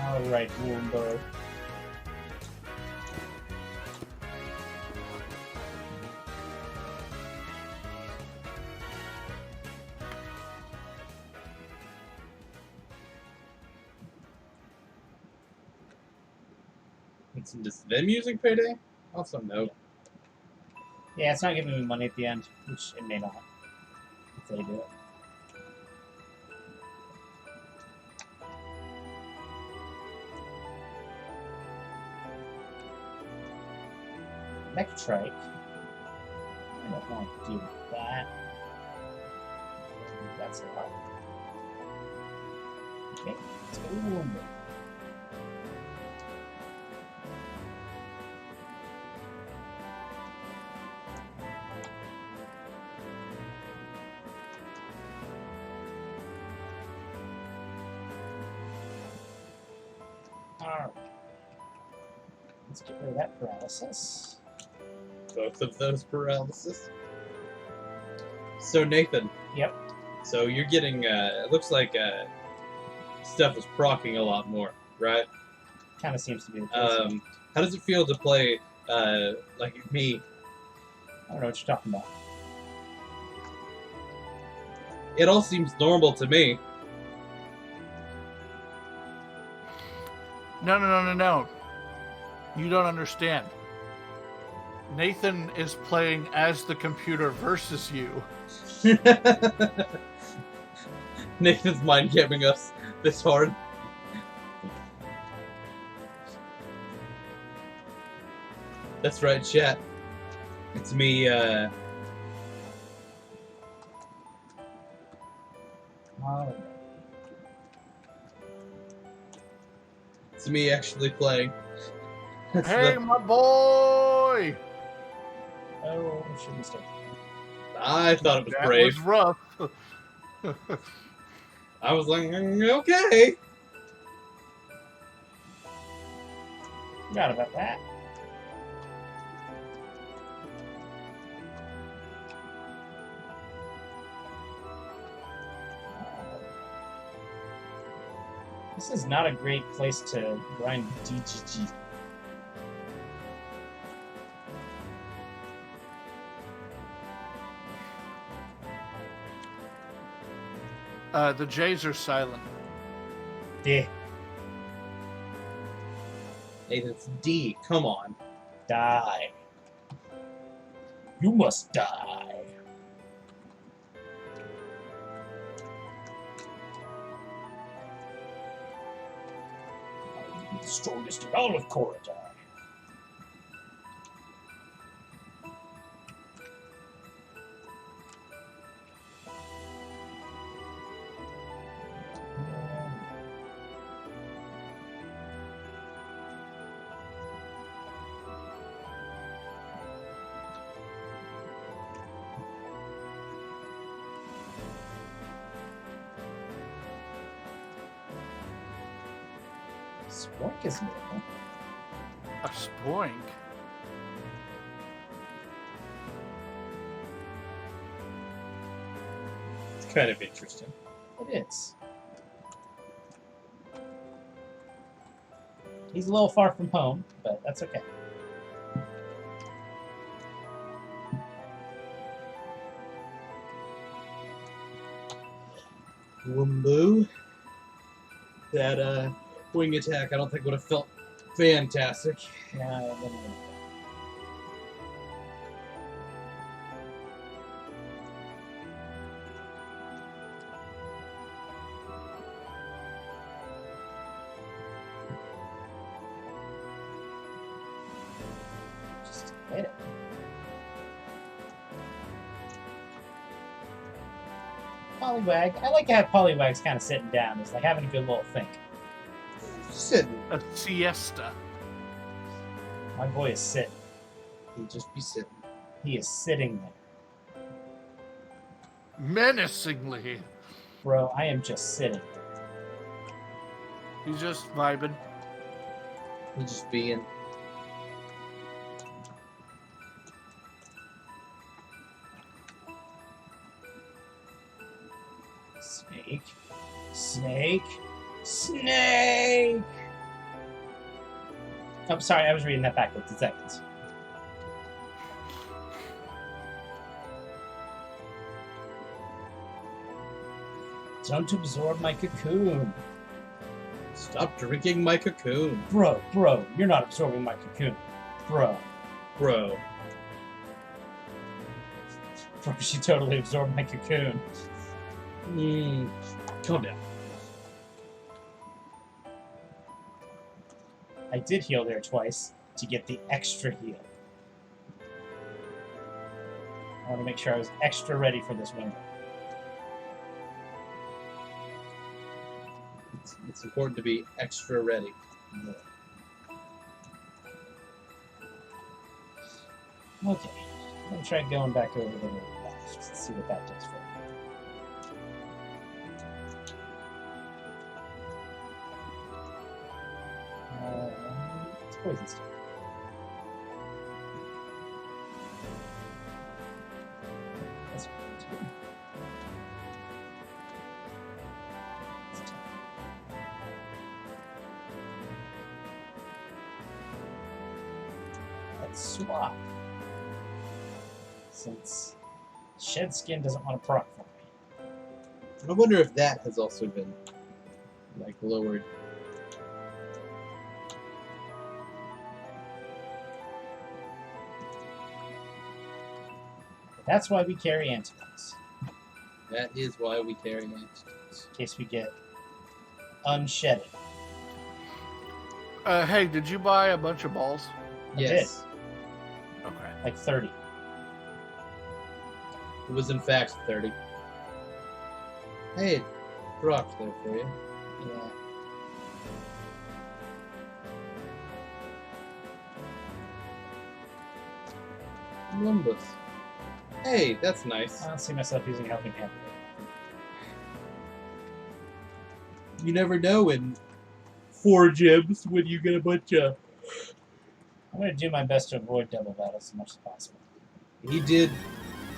Alright, Woombo. Does them using Payday? Also, no. Yeah, it's not giving me money at the end, which it may not. If they do it. Cobrastryke. I don't want to do that. That's a lot. Okay, let's go Woombo. Alright. Let's get rid of that paralysis. Both of those paralysis. So, Nathan. Yep. So, you're getting, it looks like stuff is proccing a lot more, right? Kind of seems to be the case. How does it feel to play, like me? I don't know what you're talking about. It all seems normal to me. No. You don't understand. Nathan is playing as the computer versus you. Nathan's mind gaming us this hard. That's right, chat. It's me, Alright. it's me actually playing. That's Hey, my boy! Oh, shouldn't start. I thought it was That brave. was rough. I was like, okay. Forgot about that. This is not a great place to grind DGG. The J's are silent. Yeah, Nathan's D. Come on. die. You must die. The strongest in all of Corridor. Spork is new. A spoink? It's kind of interesting. It is. He's a little far from home, but that's okay. Woombo. That wing attack I don't think would have felt fantastic. Yeah, Hit it. Poliwag. I like to have Poliwags kind of sitting down. It's like having a good little think. Sitting. A siesta. My boy is sitting. He'd just be sitting. He is sitting there. Menacingly. Bro, I am just sitting. He's just vibing. He'd just being. Snake. Snake. Snake! I'm sorry, I was reading that backwards in seconds. Don't absorb my cocoon. Stop drinking my cocoon. Bro, you're not absorbing my cocoon. Bro, Bro. she totally absorbed my cocoon. Calm down. I did heal there twice to get the extra heal. I want to make sure I was extra ready for this window. It's important to be extra ready. Okay, I'm going to try going back over the left just to see what that does for me. It's poison stuff. That's good. That's tough. Let's swap. Since Shed Skin doesn't want to proc for me. I wonder if that has also been, like, lowered. That's why we carry antidotes. That is why we carry antidotes. In case we get unshedded. Hey, did you buy a bunch of balls? I Yes. Okay. Like 30. It was in fact 30. Hey, dropped there for you. Yeah. Lumbus. Hey, that's nice. I don't see myself using Helping Hand. You never know in 4 gyms when you get a bunch of... I'm going to do my best to avoid double battles as much as possible. He did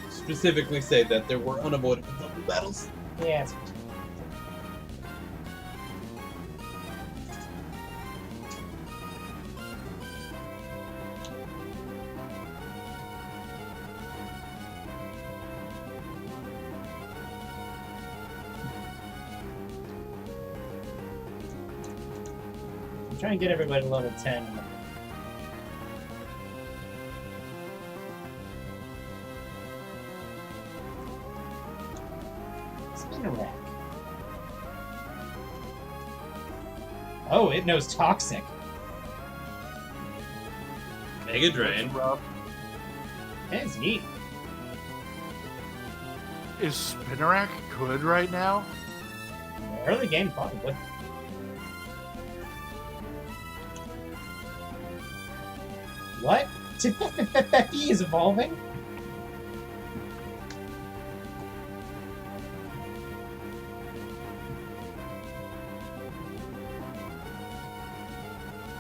specifically say that there were unavoidable double battles. Yeah, it's I'm trying to get everybody to level 10. Spinarak. Oh, it knows Toxic. Mega Drain. That's rough. That's neat. Is Spinarak good right now? Early game, probably. What? He is evolving?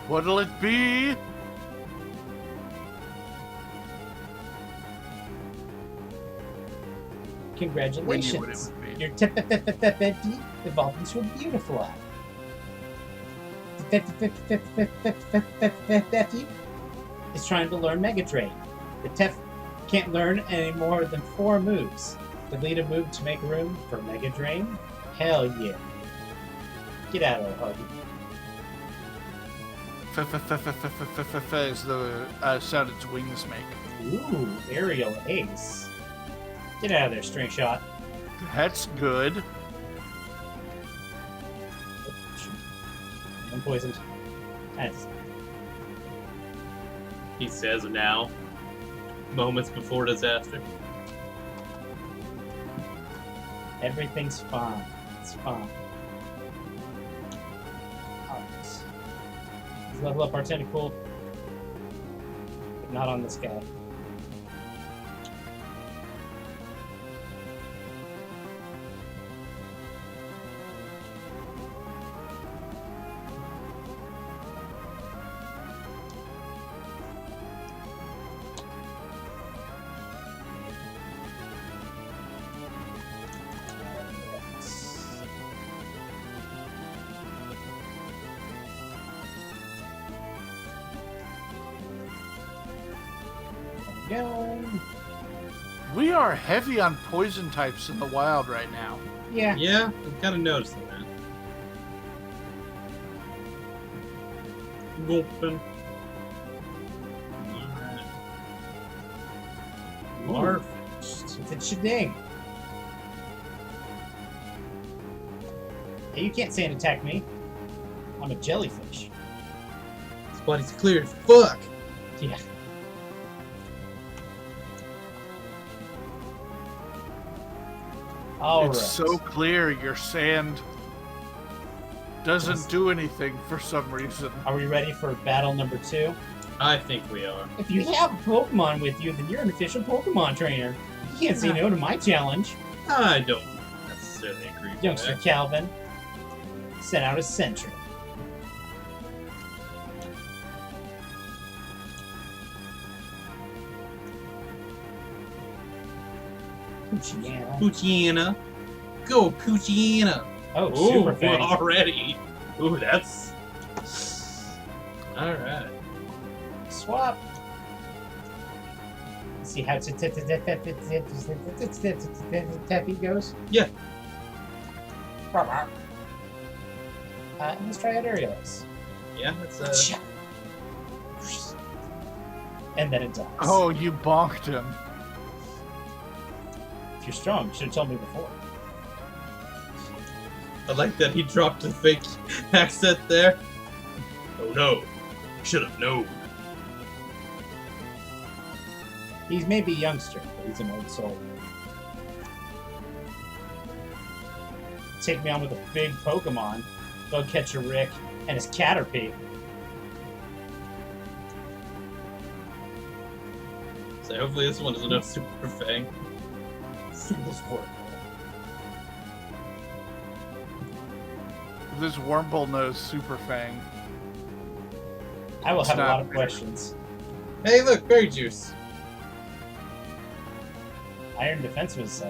What'll it be? Congratulations. When you would Your Tippity evolved into a beautiful Tippity is trying to learn Mega Drain. The Tef can't learn any more than 4 moves. Delete a move to make room for Mega Drain? Hell yeah. Get out of there, Harvey. Is the sound its wings make. Ooh, aerial ace. Get out of there, string shot. That's good. I'm poisoned. Nice. He says now. Moments before disaster. Everything's fine. It's fine. Alright. Let's level up our tentacle. But not on this guy. Go. We are heavy on poison types in the wild right now. Yeah. Yeah, I'm kind of noticing that. Open. Alright. Larfish. It's a ding. Hey, you can't say and attack me. I'm a jellyfish. This body's clear as fuck. Yeah. All It's right. so clear your sand doesn't do anything for some reason. Are we ready for battle number 2? I think we are. If you have Pokemon with you, then you're an official Pokemon trainer. You can't say no to my challenge. I don't necessarily agree with Youngster that. Calvin sent out a sentry. Poochiana. Poochiana. Go, Poochiana. Oh, Ooh, super fast. already. Ooh, that's... Alright. Swap. See how Taffy goes? Yeah. And let's try out Aerials. Yeah, that's And then it dies. Oh, you bonked him. If you're strong, you should have told me before. I like that he dropped the fake accent there. Oh no. Should have known. He's maybe a youngster, but he's an old soul. Take me on with a big Pokemon. Go catch a Rick and his Caterpie. So hopefully this one doesn't have Super Fang. Single sport. This Wormbull knows Super Fang. I will It's have a not lot of fair. questions. Hey look, berry juice. Iron Defense was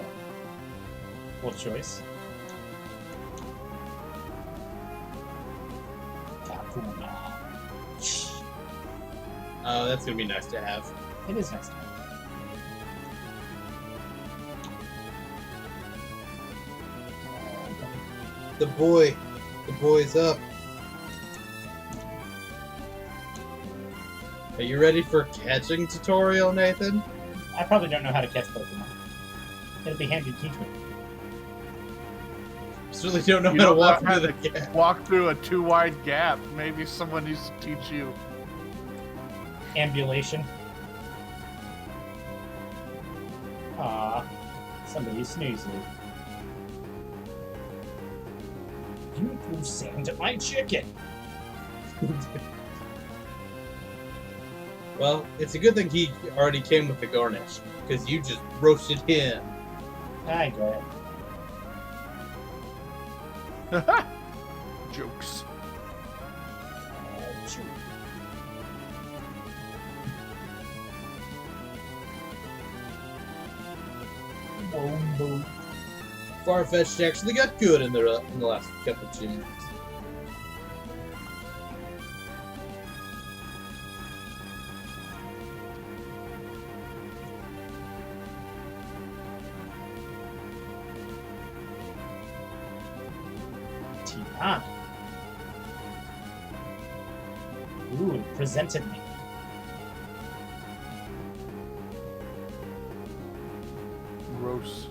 full choice. Kakuna. Oh, that's gonna be nice to have. It is nice to have. The boy's up. Are you ready for catching tutorial, Nathan? I probably don't know how to catch Pokemon. It'd be handy to teach me. Certainly don't know You how to don't walk know how through the gap. Walk through a too wide gap. Maybe someone needs to teach you. Ambulation. Ah, somebody's snoozing. You threw sand at my chicken. Well, it's a good thing he already came with the garnish, because you just roasted him. I get it. Jokes. Shoot. Wombo. Farfetch'd actually got good in the last couple of gyms. Tiana. Ooh, it presented me. Gross.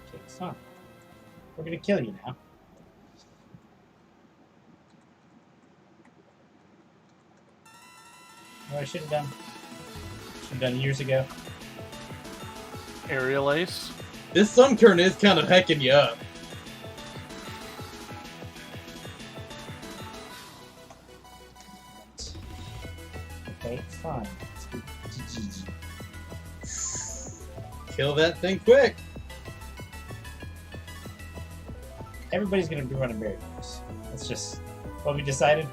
Okay, son. We're gonna kill you now. What I should have done. Should have done years ago. Aerial Ace. This Sunkern is kind of hecking you up. Okay, fine. Kill that thing quick. Everybody's gonna be running barriers. That's just what we decided.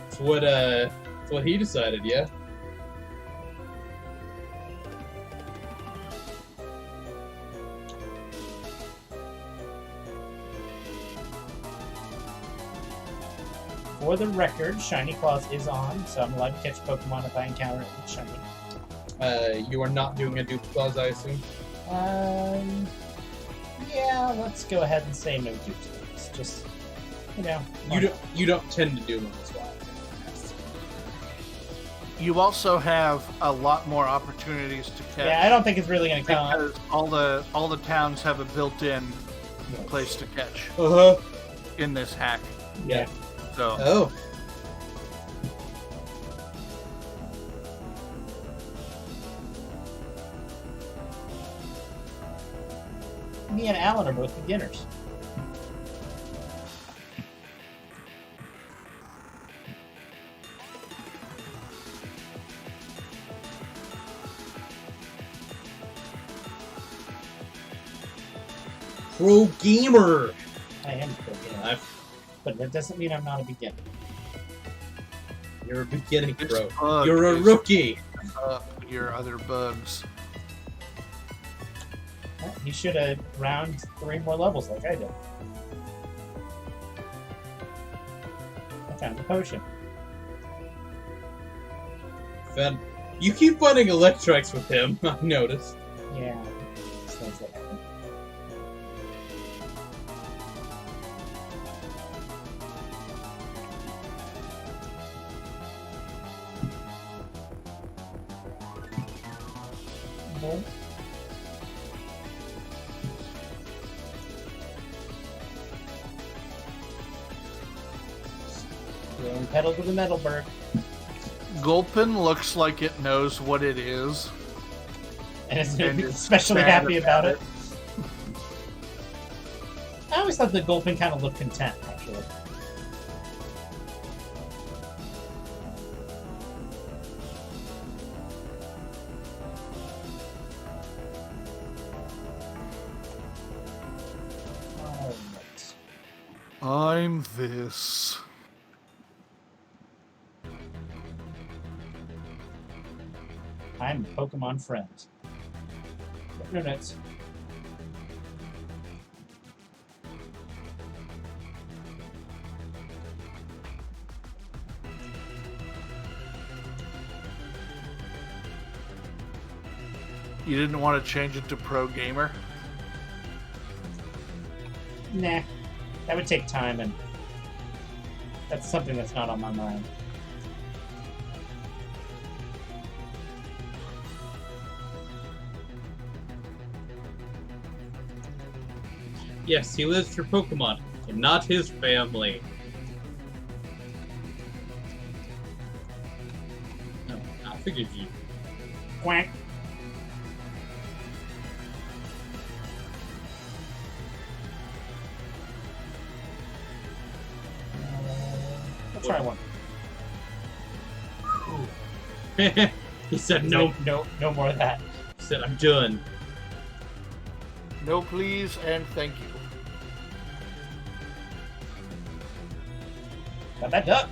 It's what he decided, yeah. For the record, Shiny Claws is on, so I'm allowed to catch Pokemon if I encounter it with Shiny. You are not doing a Dupe Claws, I assume? Yeah, let's go ahead and say no dupes. It's just, you know. You don't tend to do them as well. You also have a lot more opportunities to catch. Yeah, I don't think it's really going to count. Because all the towns have a built-in place to catch Uh-huh. in this hack. Yeah. So Oh. Me and Alan are both beginners. Pro gamer. I am a beginner, but that doesn't mean I'm not a beginner. You're a beginning this pro. bug You're a is rookie. up your other bugs. Well, you should have round 3 more levels like I did. I found a potion. Fed. You keep finding Electrikes with him, I've noticed. Yeah, these things that happen. Okay. Throwing pedal to the metal bird. Gulpin looks like it knows what it is. And it's And especially sad happy about it. I always thought the Gulpin kind of looked content, actually. Alright. I'm this. I'm Pokemon friend. No notes. You didn't want to change it to pro gamer? Nah. That would take time, and that's something that's not on my mind. Yes, he lives for Pokemon, and not his family. No, I figured you. Quack. Let's try one. He said He's no. like, no more of that. He said I'm done. No, please, and thank you. Got that duck.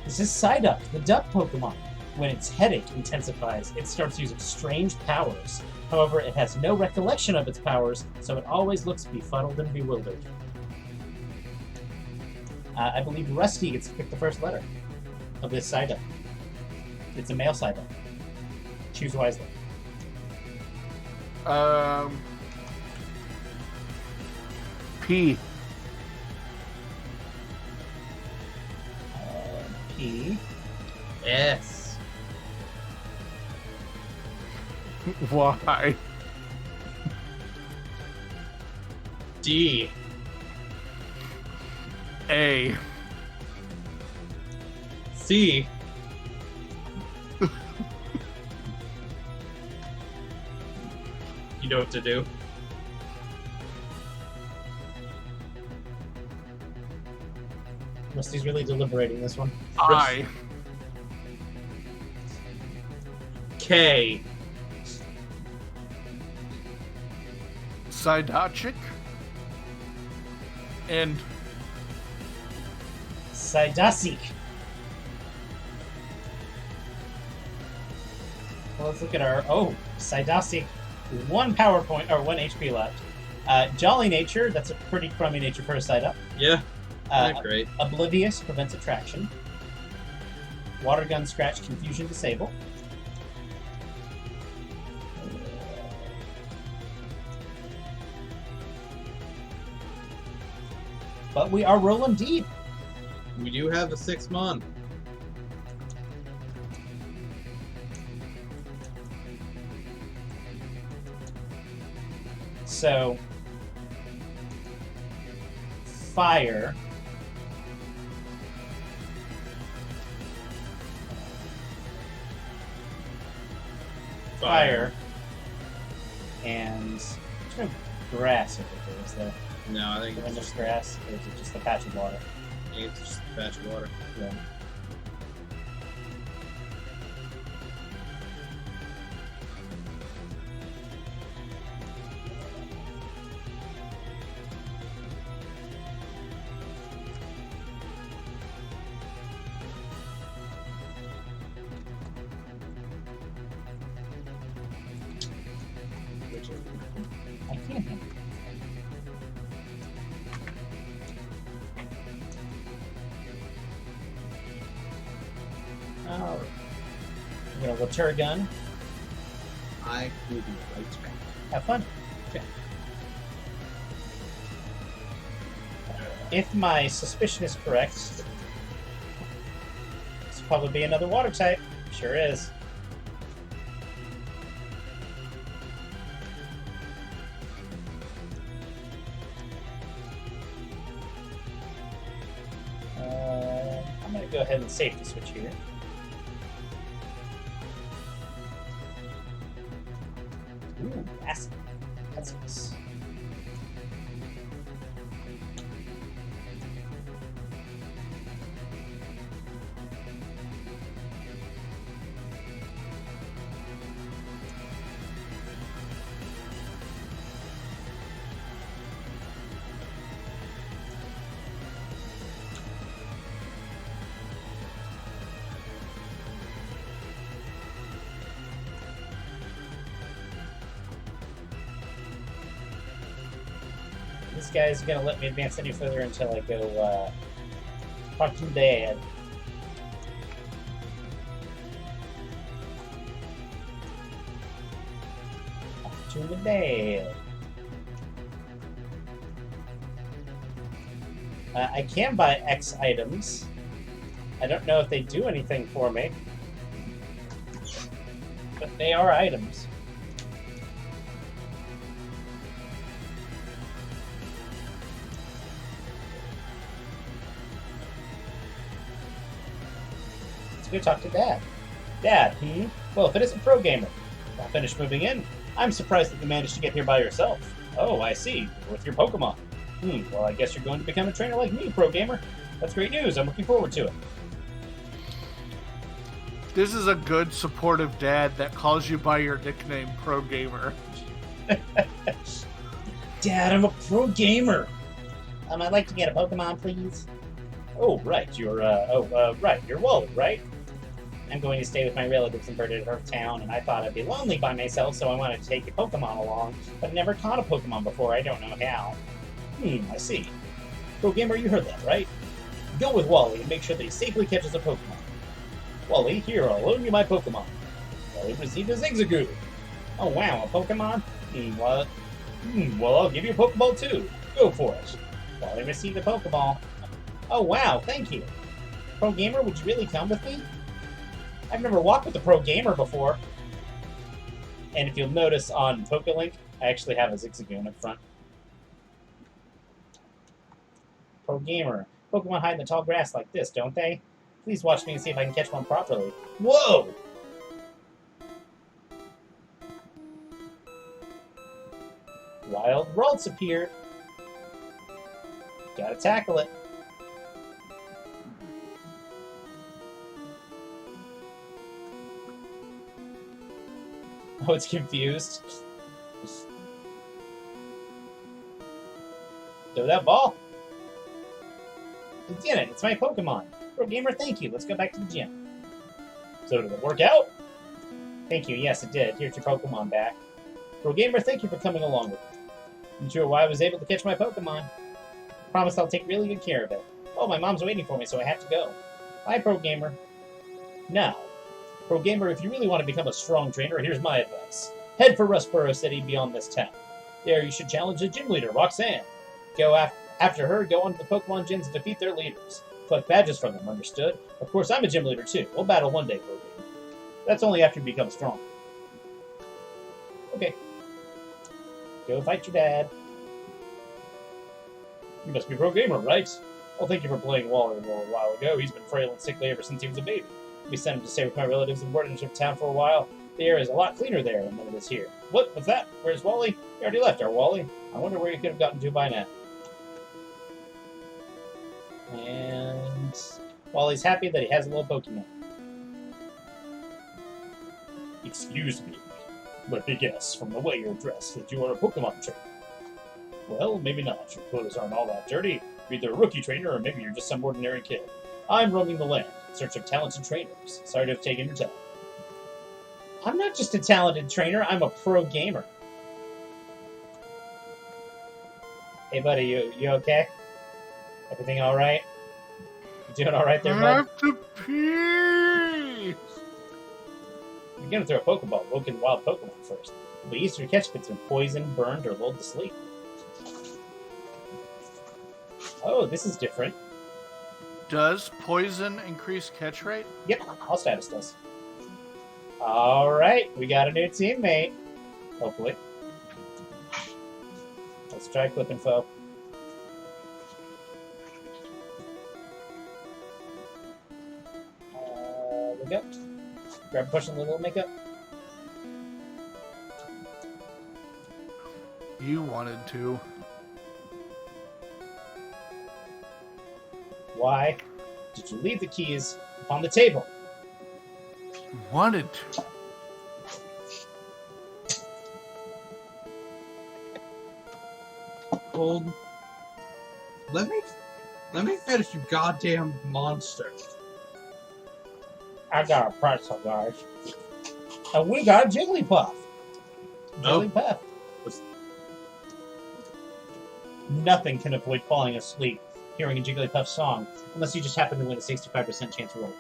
This is Psyduck, the duck Pokemon. When its headache intensifies, it starts using strange powers. However, it has no recollection of its powers, so it always looks befuddled and bewildered. I believe Rusty gets to pick the first letter of this Psyduck. It's a male Psyduck. Choose wisely. P. P. S. Why? D. A. See. You know what to do. Rusty's really deliberating this one. I. K. Sidachik. And Sidasik. Well, let's look at our... Oh, Sidasik. 1 power point, or 1 HP left. Jolly Nature, that's a pretty crummy nature for a Psyduck. Yeah. Not great. Oblivious, prevents attraction. Water Gun, Scratch, Confusion, Disable. But we are rolling deep. We do have a 6-mon. So, fire. Fire. And there's no grass over there, is there? No, I think When there's grass, or is it just a patch of water? it's just a patch of water. Yeah. I can't handle it. Oh. I'm gonna Water Gun. I will be right back. Have fun. Okay. If my suspicion is correct, this will probably be another water type. Sure is. I'm going to go ahead and safety switch here. Ooh, acid. That's nice. This guy's gonna let me advance any further until I go talk to Dad. Talk to the Dad. I can buy X items. I don't know if they do anything for me, but they are items. Go talk to Dad. Dad, Well, if it isn't Pro Gamer. Not finished moving in. I'm surprised that you managed to get here by yourself. Oh, I see. With your Pokemon. Well, I guess you're going to become a trainer like me, Pro Gamer. That's great news. I'm looking forward to it. this is a good, supportive dad that calls you by your nickname, Pro Gamer. Dad, I'm a Pro Gamer. I'd like to get a Pokemon, please. Oh, right. You're, right. You're Wally, right? I'm going to stay with my relatives in Birded Earth Town, and I thought I'd be lonely by myself, so I wanted to take a Pokemon along, but I never caught a Pokemon before. I don't know how. I see. Pro Gamer, you heard that, right? Go with Wally and make sure that he safely catches a Pokemon. Wally, here, I'll loan you my Pokemon. Wally received a Zigzagoon. Oh, wow, a Pokemon? Well, I'll give you a Pokeball, too. Go for it. Wally received a Pokeball. Oh, wow, thank you. Pro Gamer, would you really come with me? I've never walked with a Pro Gamer before. And if you'll notice on PokeLink, I actually have a Zigzagoon up front. Pro Gamer. Pokemon hide in the tall grass like this, don't they? Please watch me and see if I can catch one properly. Whoa! Wild Ralts appeared. Gotta tackle it. Oh, it's confused. Throw that ball. You did it. It's my Pokemon. Pro Gamer, thank you. Let's go back to the gym. So did it work out? Thank you. Yes, it did. Here's your Pokemon back. Pro Gamer, thank you for coming along with me. I'm sure why I was able to catch my Pokemon. Promise I'll take really good care of it. Oh, my mom's waiting for me, so I have to go. Bye, Pro Gamer. Now, Pro Gamer, if you really want to become a strong trainer, here's my advice. Head for Rustboro City beyond this town. There you should challenge the gym leader, Roxanne. Go after her, go onto the Pokemon gyms and defeat their leaders. Collect badges from them, understood? Of course, I'm a gym leader too. We'll battle one day, Pro Gamer. That's only after you become strong. Okay. Go fight your dad. You must be Pro Gamer, right? Well, thank you for playing Waller a little while ago. He's been frail and sickly ever since he was a baby. We sent him to stay with my relatives in Wardenship Town for a while. The air is a lot cleaner there than it is here. What? What's that? Where's Wally? He already left, our Wally. I wonder where he could have gotten to by now. And Wally's happy that he has a little Pokemon. Excuse me. Let me guess, from the way you're dressed, that you are a Pokemon trainer. Well, maybe not. Your clothes aren't all that dirty. You're either a rookie trainer, or maybe you're just some ordinary kid. I'm roaming the land, in search of talented trainers. Sorry to have taken your time. I'm not just a talented trainer, I'm a pro gamer. Hey, buddy, you okay? Everything alright? You doing alright there, bud? I have to pee! You're gonna throw a Pokeball, woken wild Pokemon first. But Easter catch if it's been poisoned, burned, or lulled to sleep. Oh, this is different. Does poison increase catch rate? Yep, all status does. Alright, we got a new teammate. Hopefully. Let's try Clip and Foe. Look up. Grab push and a little makeup. You wanted to. Why did you leave the keys on the table? Wanted to. Hold. Let me finish, you goddamn monster. I got a pretzel, guys. And we got a Jigglypuff. Nope. Jigglypuff. Nothing can avoid falling asleep hearing a Jigglypuff song, unless you just happen to win a 65% chance roll.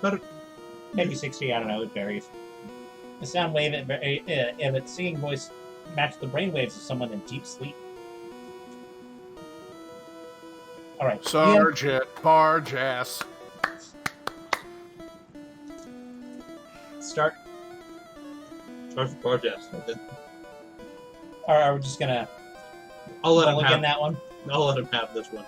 But Maybe 60, I don't know, it varies. The sound wave of its singing voice matched the brain waves of someone in deep sleep. Alright. Sergeant Barjass. Start. Sergeant Barjass. Or are we just gonna I'll let him mulligan have that one? I'll let him have this one.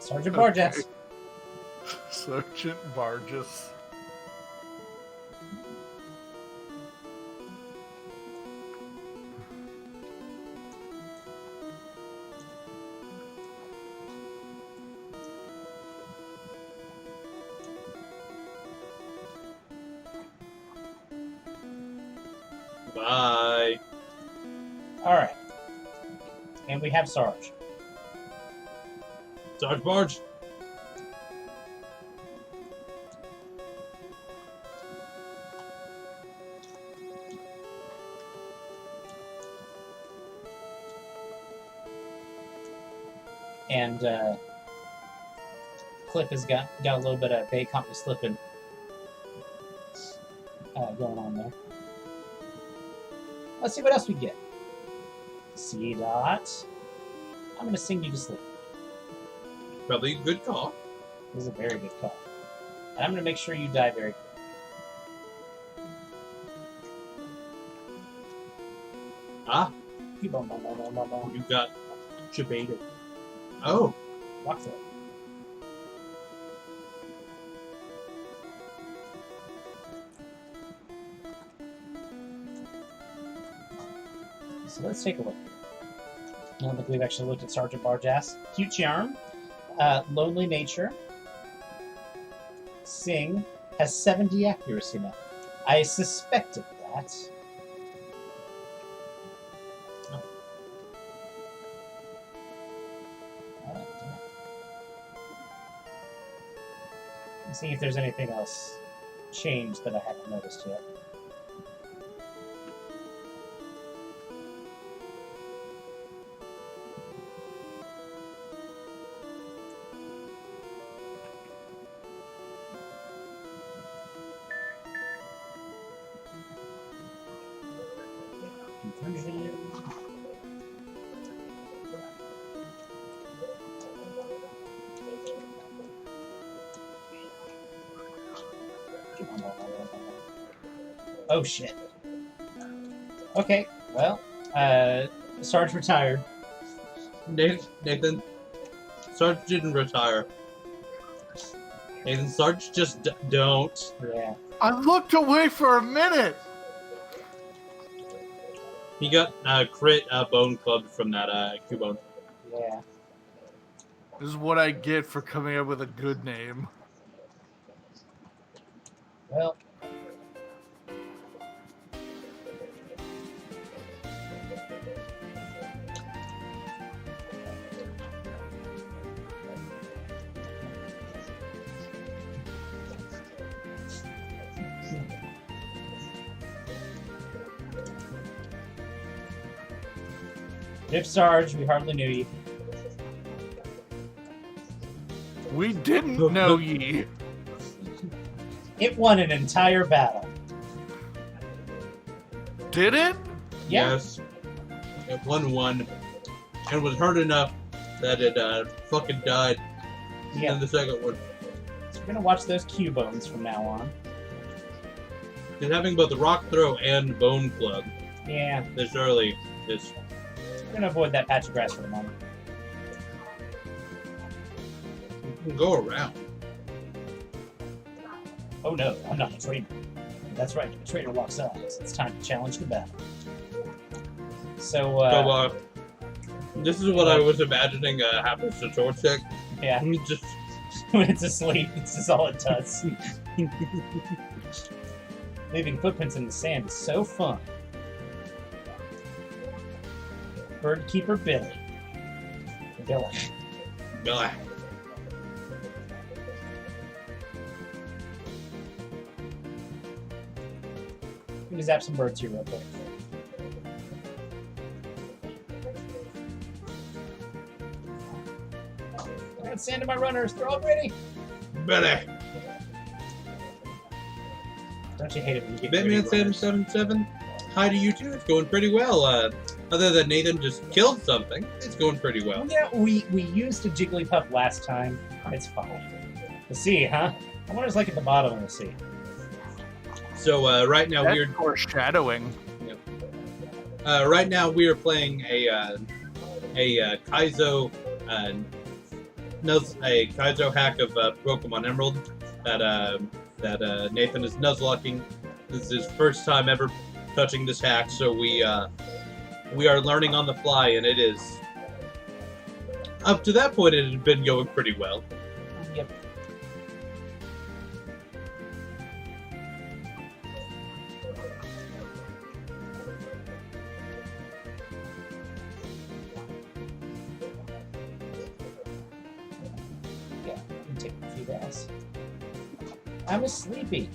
Sergeant Barjass. Okay. Sergeant Barjass. Bye. Alright. And we have Sarge. Sarge Barge. And Clip has got a little bit of Bay Company slipping. going on there. Let's see what else we get. C dot. I'm going to sing you to sleep. Probably a good call. This is a very good call. And I'm going to make sure you die very quickly. Ah, You got Jebaited. Oh, Walk through it. So let's take a look. I don't think we've actually looked at Sergeant Barjass. Cute charm. Lonely nature. Sing has 70 accuracy now. I suspected that. Oh. Let's see if there's anything else changed that I haven't noticed yet. Oh shit. Okay, well, Sarge retired. Nathan, Sarge didn't retire. Nathan, Sarge just don't. Yeah. I looked away for a minute. He got crit bone clubbed from that Cubone. Yeah. This is what I get for coming up with a good name. Well. If Sarge, we hardly knew you. We didn't know ye. It won an entire battle. Did it? Yeah. Yes. It won one. And it was hard enough that it fucking died Yeah. in the second one. So we're gonna watch those Cubones from now on. And having both the rock throw and bone club Yeah. this early is We're gonna avoid that patch of grass for the moment. you can go around. Oh no, I'm not a trainer. That's right, the trainer walks up. It's time to challenge the battle. So, So this is what I was imagining happens to Torchic. yeah, Just when it's asleep, it's just all it does. Leaving footprints in the sand is so fun. Bird Keeper Billy. Billy. Billy. I'm gonna zap some birds here real quick. I got sand in my runners. They're all ready. Billy. Don't you hate it when you get Batman greedy runners? 777. Hi to you too. It's going pretty well. Other than Nathan just killed something, it's going pretty well. Yeah, we used a Jigglypuff last time. It's fine. The sea, huh? I wonder what's like at the bottom of the sea. So right now That's we're foreshadowing. right now we are playing a Kaizo a Kaizo hack of Pokemon Emerald that Nathan is nuzlocking. This is his first time ever touching this hack, so we are learning on the fly, and it is up to that point it had been going pretty well. Yep. Yeah, I'm taking a few guys. I was sleepy.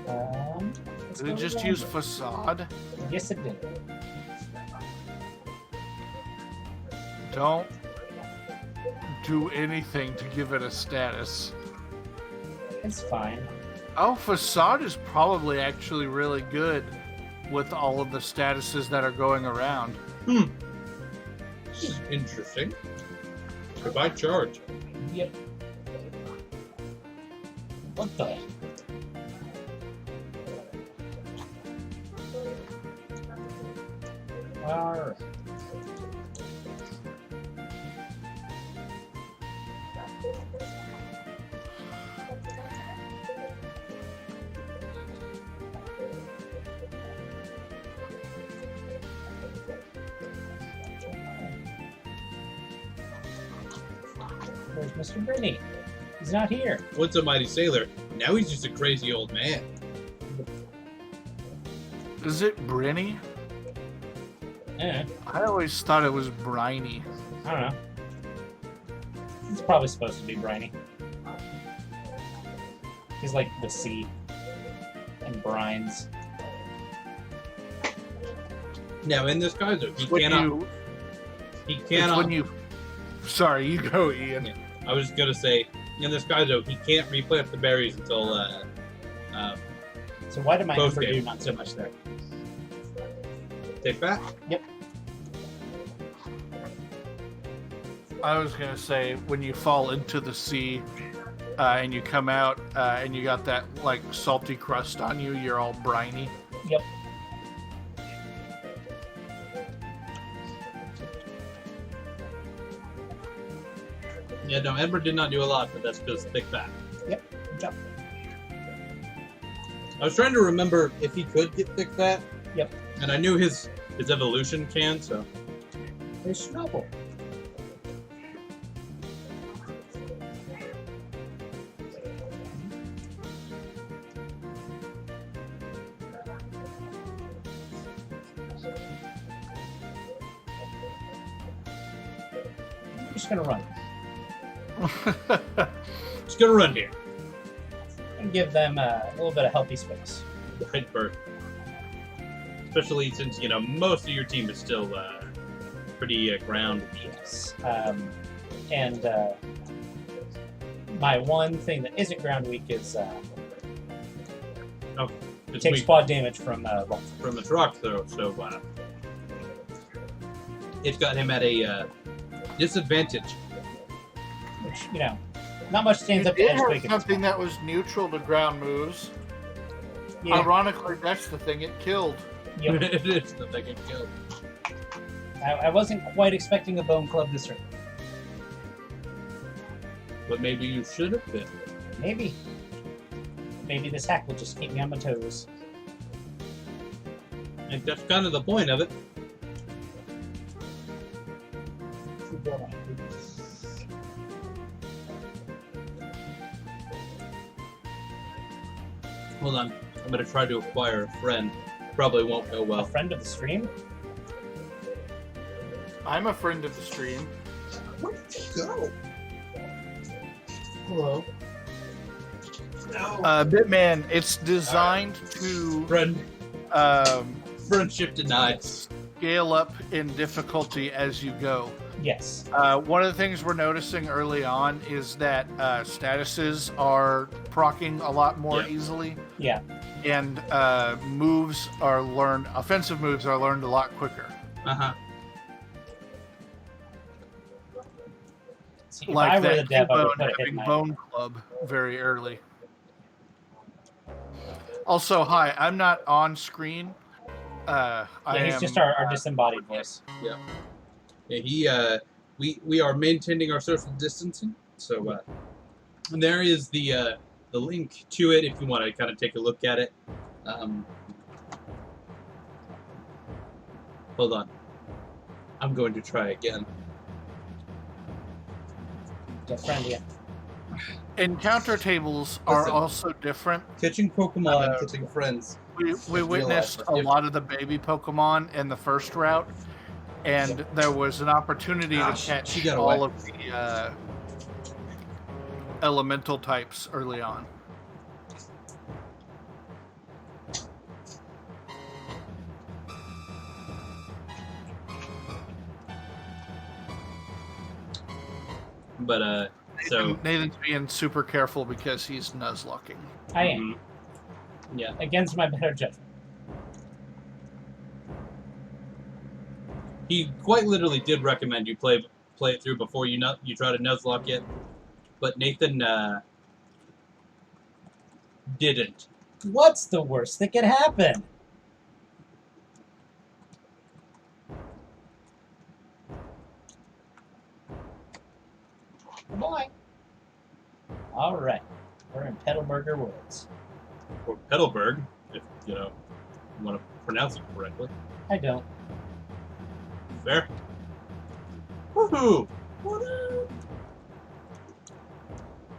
Let's Did go it just around use it. facade? Yes, it did. Don't do anything to give it a status. It's fine. Oh, Facade is probably actually really good with all of the statuses that are going around. This is interesting. If I charge. Yep. What the? Alright. Where's Mr. Brittany? He's not here. Once a mighty sailor, now he's just a crazy old man. Is it Brinny? Eh, I always thought it was Briny. I don't know. It's probably supposed to be briny. He's like the sea and brines. Now in this Kaizo, he When cannot. you, He it's cannot. when you. Sorry, you go, Ian. Yeah. I was just gonna say, in this Kaizo, he can't replant the berries until So why did my Both number do games. not so much there? take that. I was gonna say when you fall into the sea and you come out and you got that like salty crust on you, you're all briny. Yep. Yeah, no, Ember did not do a lot, but that's because thick fat. Good job. I was trying to remember if he could get thick fat. Yep. And I knew his evolution can, so. There's Snowball. I'm just gonna run Just gonna run here. and give them a little bit of healthy space. Right, Bert. Especially since, you know, most of your team is still pretty ground. Yes. And my one thing that isn't ground weak is It's takes weak quad damage from Rolf. from the rock throw, so it's got him at a disadvantage. Which, you know, not much stands You up to did edge have quick. something that was neutral to ground moves. Yeah. Ironically, that's the thing it killed. Yep. It is the thing it killed. I wasn't quite expecting a bone club this early. But maybe you should have been. Maybe. Maybe this hack will just keep me on my toes. I think that's kind of the point of it. Hold on. I'm going to try to acquire a friend. Probably won't go A well. friend of the stream? I'm a friend of the stream. Where did you go? Hello. No. Bitman, it's designed to Friend. um, Friendship denied. scale up in difficulty as you go. Yes. One of the things we're noticing early on is that statuses are proccing a lot more Yeah. easily, Yeah. and moves are learned. Offensive moves are learned a lot quicker. Uh-huh. See, if I Like were the that dev, I would T-Bone put a hit having in my Bone Club very early. Also, hi, I'm not on screen. I Yeah, he's am, just our disembodied voice. Yeah, we are maintaining our social distancing. So and there is the link to it if you want to kind of take a look at it. Hold on. I'm going to try again. Get friendly. encounter tables are Listen. also different. Catching Pokemon, catching friends. We real witnessed life a is lot of the baby Pokemon in the first route, and there was an opportunity Gosh, to catch she got all away. of the elemental types early on. But So Nathan's being super careful because he's Nuzlocking. I am. Yeah. Against my better judgment. He quite literally did recommend you play it through before you try to Nuzlocke it, but Nathan didn't. What's the worst that could happen? Goodbye. All right, we're in Petalburger Woods. Or Petalburg, if you want to pronounce it correctly. I don't. Fair. Woohoo!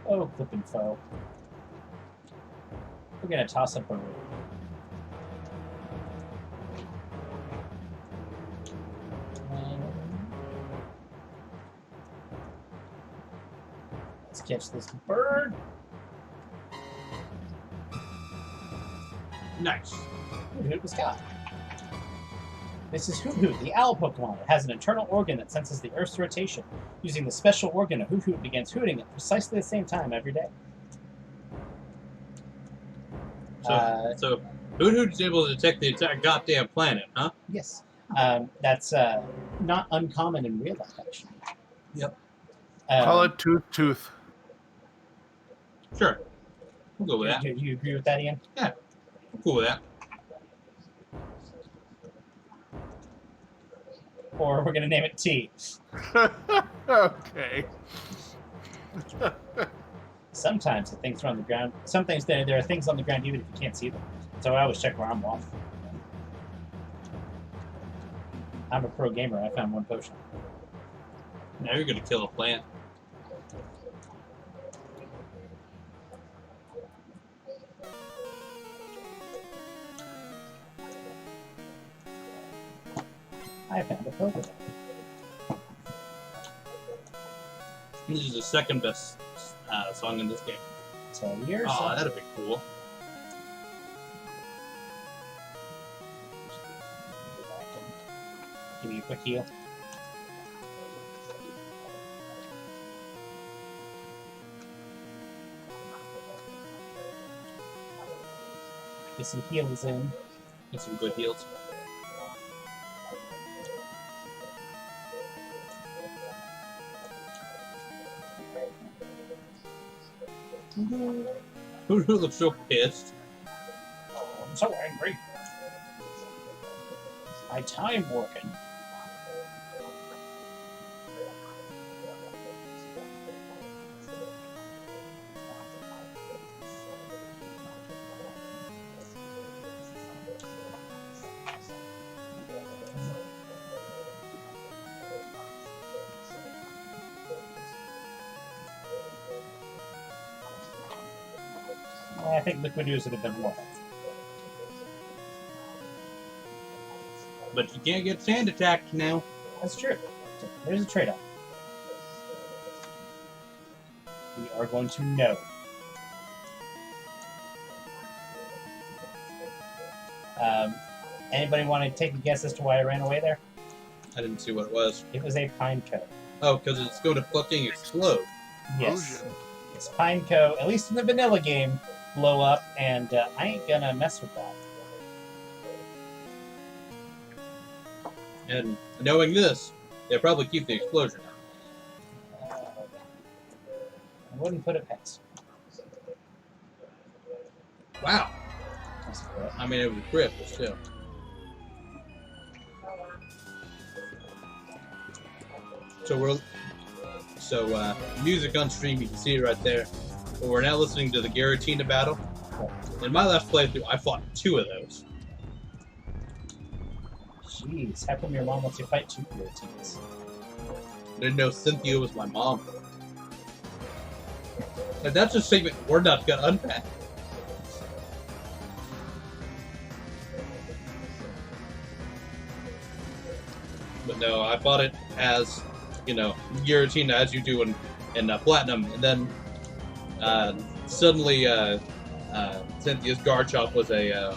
Oh, flippin' foe. We're gonna toss up a room. Let's catch this bird. Nice. Hoot Hoot was caught. This is Hoot Hoot, the owl Pokemon. It has an internal organ that senses the Earth's rotation. Using the special organ, a Hoot Hoot begins hooting at precisely the same time every day. So Hoot Hoot's able to detect the entire goddamn planet, huh? Yes. That's not uncommon in real life, actually. Yep. Call it Tooth. Sure. We'll go with that. Do you agree with that, Ian? Yeah. I'm cool with that. Or we're gonna name it T. Okay. Sometimes the things are on the ground. Some things there are things on the ground even if you can't see them. So I always check where I'm off. I'm a pro gamer. I found one potion. Now you're gonna kill a plant. I found a Pokemon. This is the second best song in this game. So you're Oh, that'd be cool. Give me a quick heal. Get some heals in. Get some good heals. Who looks so pissed? Oh, I'm so angry. My time working. I think Liquid Ooze would have been more. But you can't get sand attacked now. That's true. So there's a trade-off. We are going to know. Anybody want to take a guess as to why I ran away there? I didn't see what it was. It was a Pineco. Oh, because it's going to fucking explode. Yes. It's Pineco, at least in the vanilla game, blow up, and I ain't gonna mess with that. And knowing this, they'll probably keep the explosion out. I wouldn't put it past. Wow. That's correct. I mean, it was crit, but still. Music on stream, you can see it right there. But we're now listening to the Giratina battle. In my last playthrough, I fought 2 of those. Jeez, how come your mom lets you fight 2 of your teams? I didn't know Cynthia was my mom. And that's a segment we're not gonna unpack. But no, I fought it as, Giratina, as you do in Platinum, and then suddenly Cynthia's Garchomp was a...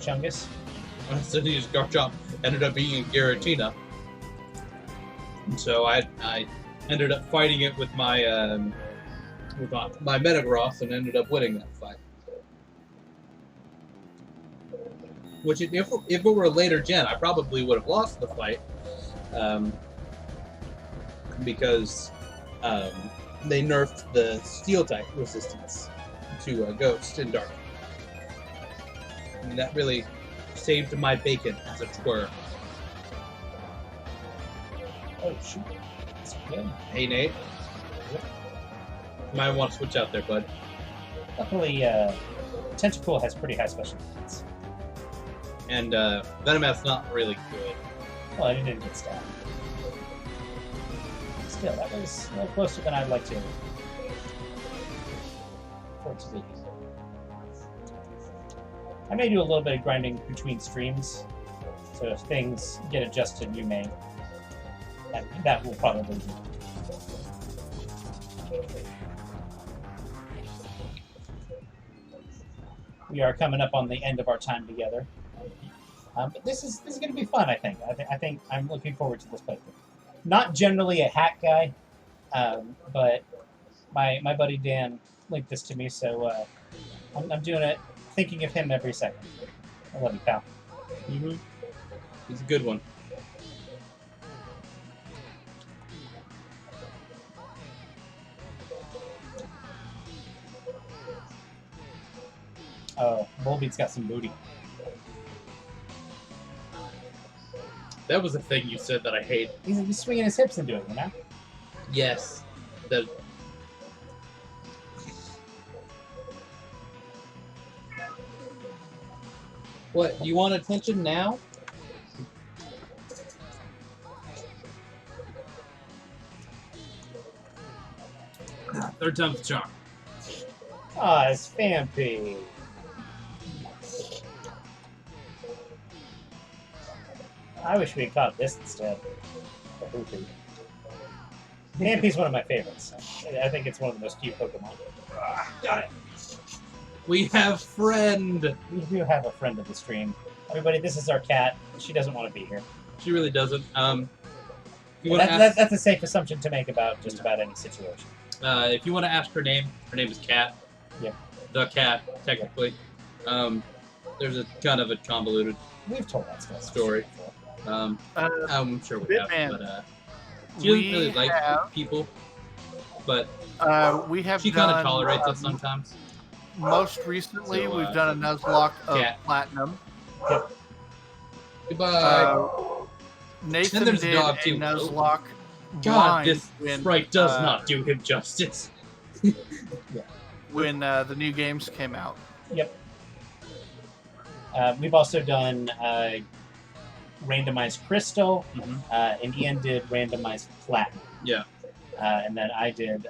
Chungus? Cynthia's Garchomp ended up being Giratina. And so I ended up fighting it with my Metagross and ended up winning that fight. Which, if it were a later gen, I probably would have lost the fight, because they nerfed the Steel type resistance to Ghost and Dark. And that really saved my bacon, as it were. Oh shoot, that's good. Hey Nate, might want to switch out there, bud. Luckily, Tentacool has pretty high special defense. And Venomoth's not really good. Well, I didn't get stabbed. Still, that was a little closer than I'd like to. For it to be. I may do a little bit of grinding between streams, so if things get adjusted, you may. That will probably do. We are coming up on the end of our time together. But this is going to be fun, I think. I think I'm looking forward to this playthrough. Not generally a hack guy, but my buddy Dan linked this to me, so I'm doing it, thinking of him every second. I love you, pal. Mm-hmm. He's a good one. Oh, Volbeat's got some booty. That was a thing you said that I hate. He's swinging his hips and doing it, you know? Yes. The... What? You want attention now? Third time's the charm. Ah, it's Fampy. I wish we had caught this instead. Fampy's one of my favorites. I think it's one of the most cute Pokemon. Got it. We have friend. We do have a friend of the stream. Everybody, this is our cat. She doesn't want to be here. She really doesn't. That's a safe assumption to make about just about any situation. If you want to ask her name is Cat. Yeah. The Cat, technically. There's a kind of a convoluted We've told that story. I'm sure we have, Bitman, but she doesn't really like people. But we have she kind of tolerates us sometimes. Most recently, So, we've done a Nuzlocke of Cat. Platinum. Goodbye. Nathan there's a did dog, a too. Nuzlocke God, blind this when, sprite does not do him justice. when the new games came out. Yep. We've also done randomized Crystal, and Ian did randomized Platinum. Yeah. And then I did.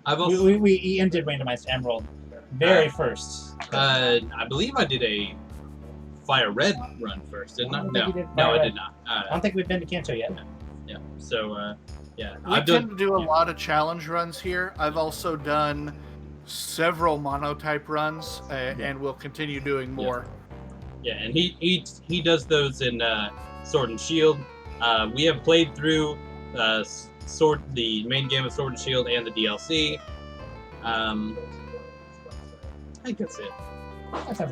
I've also, Ian did randomized Emerald very first. I believe I did a Fire Red run first, didn't I? I don't No, think you did no, Fire I Red. did not. I don't think we've been to Kanto yet. Yeah. So, yeah, We tend to do a lot of challenge runs here. I've also done several monotype runs, and we'll continue doing more. Yeah, and he does those in Sword and Shield. We have played through the main game of Sword and Shield and the DLC. I think that's it.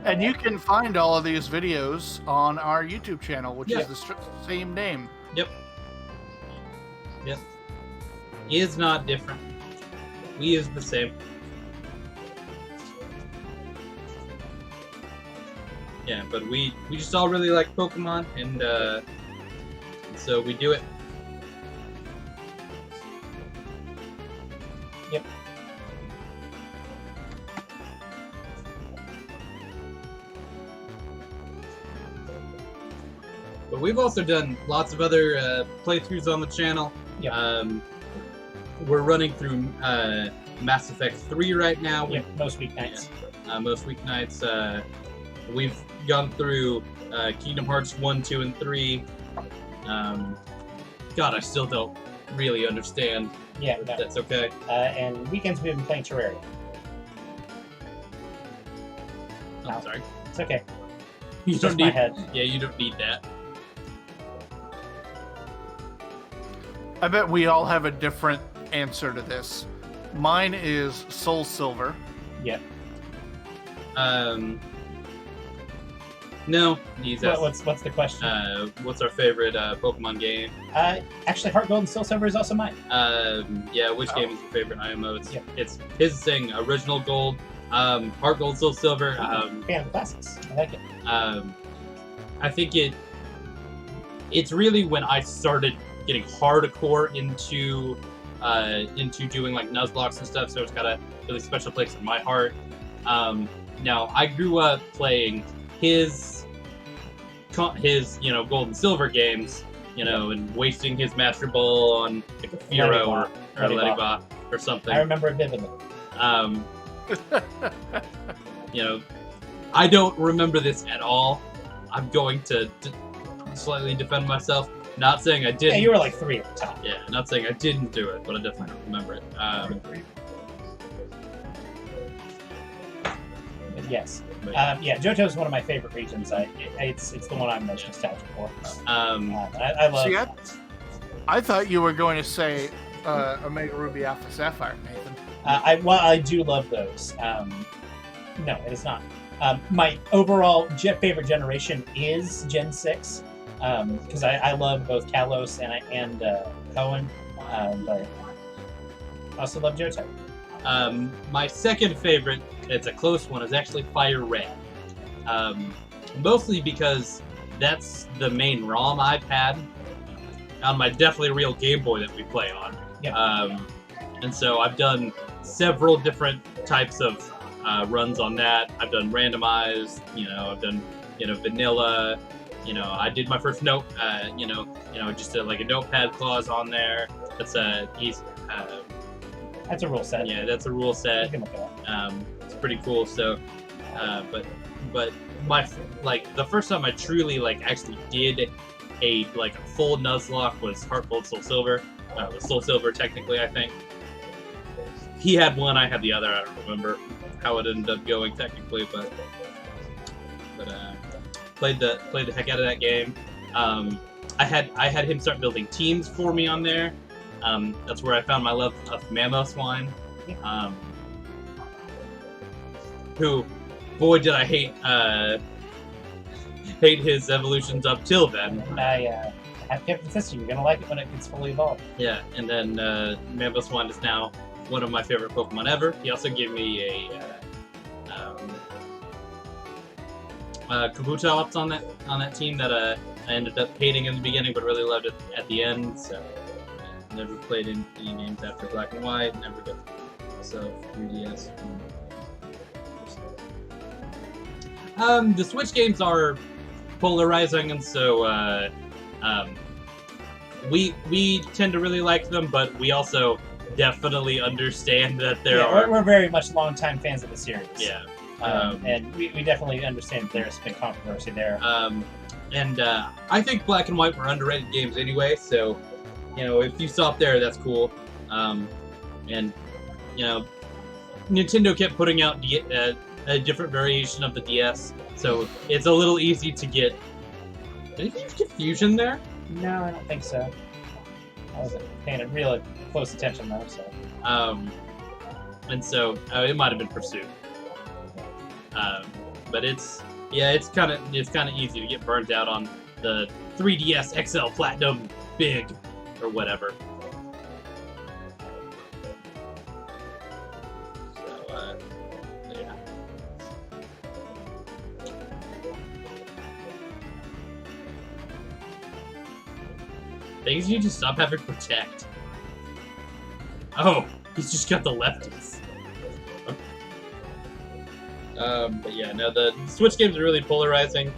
And you can find all of these videos on our YouTube channel, which is the same name. Yep. He is not different. We is the same. Yeah, but we just all really like Pokemon, and so we do it. Yep. But we've also done lots of other playthroughs on the channel. Yep. We're running through Mass Effect 3 right now. Yep, most weeknights. Most weeknights. We've gone through Kingdom Hearts 1, 2, and 3. God, I still don't really understand. Yeah, But no. that's okay. And weekends we've been playing Terraria. Oh, No. sorry. It's okay. You It's don't just my need. head. Yeah, you don't need that. I bet we all have a different answer to this. Mine is Soul Silver. Yeah. No, he's What's the question? what's our favorite Pokemon game? Actually, Heart Gold and Soul Silver is also mine. Yeah, which game is your favorite IMO? Yeah. It's his thing, Original Gold, Heart Gold, Soul Silver. Fan of classics. I like it. I think it's really when I started getting hardcore into doing like Nuzlocke and stuff, so it's got a really special place in my heart. Now I grew up playing his gold and silver games, and wasting his Master Ball on like a Firo or Ladybot or something. I remember it vividly. I don't remember this at all. I'm going to slightly defend myself. Not saying I didn't. Yeah, you were like 3 at the time. Yeah, not saying I didn't do it, but I definitely don't remember it. But yes. But yeah, Johto is one of my favorite regions. It's the one I'm most nostalgic for. I love. See, I thought you were going to say Omega Ruby Alpha Sapphire, Nathan. I do love those. No, it is not. My overall favorite generation is Gen 6, because I love both Kalos and Cohen, but I also love Johto. My second favorite, it's a close one, is actually Fire Red. Mostly because that's the main ROM I've had on my definitely real Game Boy that we play on. Yeah. And so I've done several different types of runs on that. I've done randomized, I've done, vanilla, I did my first note, just like a notepad clause on there. That's That's a rule set. Yeah, that's a rule set. You can look it up. It's pretty cool. So, but my the first time I truly actually did a full Nuzlocke was Heart Gold, Soul Silver. With Soul Silver technically, I think. He had one, I had the other. I don't remember how it ended up going technically, but played the heck out of that game. I had him start building teams for me on there. That's where I found my love of Mamoswine. Who, boy, did I hate his evolutions up till then. I have kept insisting you're gonna like it when it gets fully evolved. Yeah, and then Mamoswine is now one of my favorite Pokemon ever. He also gave me a Kabutops on that team that I ended up hating in the beginning, but really loved it at the end. So never played any games after Black and White. Never got myself 3DS. The Switch games are polarizing, and so we tend to really like them, but we also definitely understand that we're very much longtime fans of the series. Yeah. And we definitely understand there's been controversy there. And I think Black and White were underrated games anyway, so if you stop there, that's cool. And Nintendo kept putting out a different variation of the DS, so it's a little easy to get. Did you use confusion there? No, I don't think so. I wasn't paying really close attention though. So. And so it might have been Pursuit. But it's kind of easy to get burnt out on the 3DS XL Platinum Big or whatever. So yeah. Things you just stop having Protect. Oh, he's just got the lefties. But yeah, no, the Switch games are really polarizing.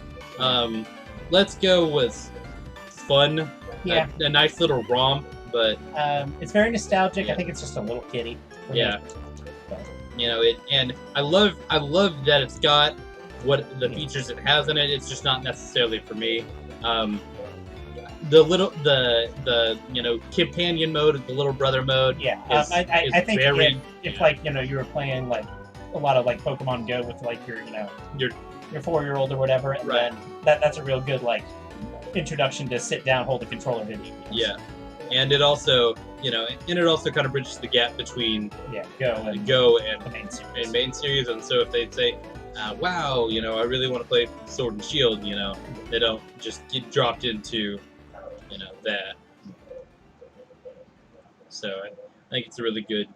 Let's Go was fun. Yeah. A nice little romp, but it's very nostalgic. Yeah. I think it's just a little kiddie. Yeah. And I love that it's got what the features it has in it. It's just not necessarily for me. The companion mode, the little brother mode. Yeah, is I think very, if you were playing a lot of Pokemon Go with your 4-year-old or whatever, and Right. then that's a real good introduction to sit down, hold a controller video games. Yeah. and it also, and it also kind of bridges the gap between Go and the main series. and main series. And so if they say, wow, I really want to play Sword and Shield, they don't just get dropped into, that. So I think it's a really good,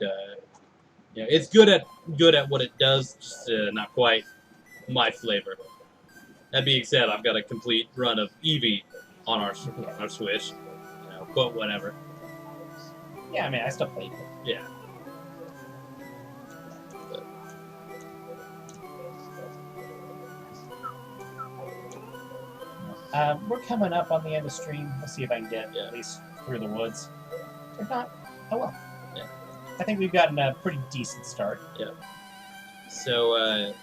it's good at what it does, just not quite my flavor. That being said, I've got a complete run of Eevee on our Switch, but whatever. Yeah, I mean, I still play it. Yeah. We're coming up on the end of stream. Let's see if I can get at least through the woods. If not, oh well. Yeah. I think we've gotten a pretty decent start. Yeah. So,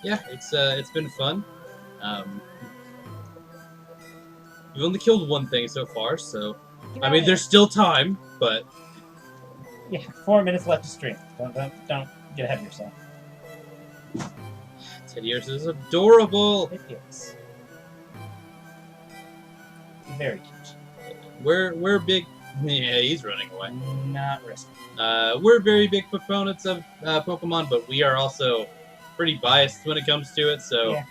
yeah, it's been fun. You've only killed one thing so far, so I mean, there's still time, but yeah, 4 minutes left to stream. Don't get ahead of yourself. 10 years is adorable. It is very cute. We're big. Yeah, he's running away. Not risky. We're very big proponents of Pokemon, but we are also pretty biased when it comes to it. So, yeah.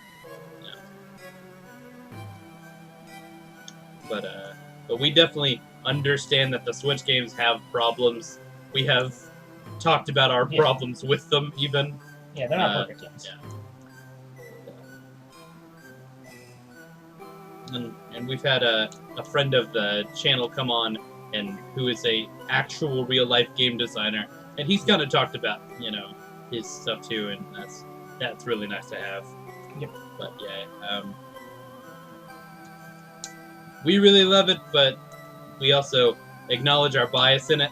But we definitely understand that the Switch games have problems. We have talked about our problems with them, even. Yeah, they're not perfect games. Yeah. And we've had a friend of the channel come on, and who is a actual real life game designer, and he's kind of talked about his stuff too, and that's really nice to have. Yep. But yeah, we really love it, but we also acknowledge our bias in it.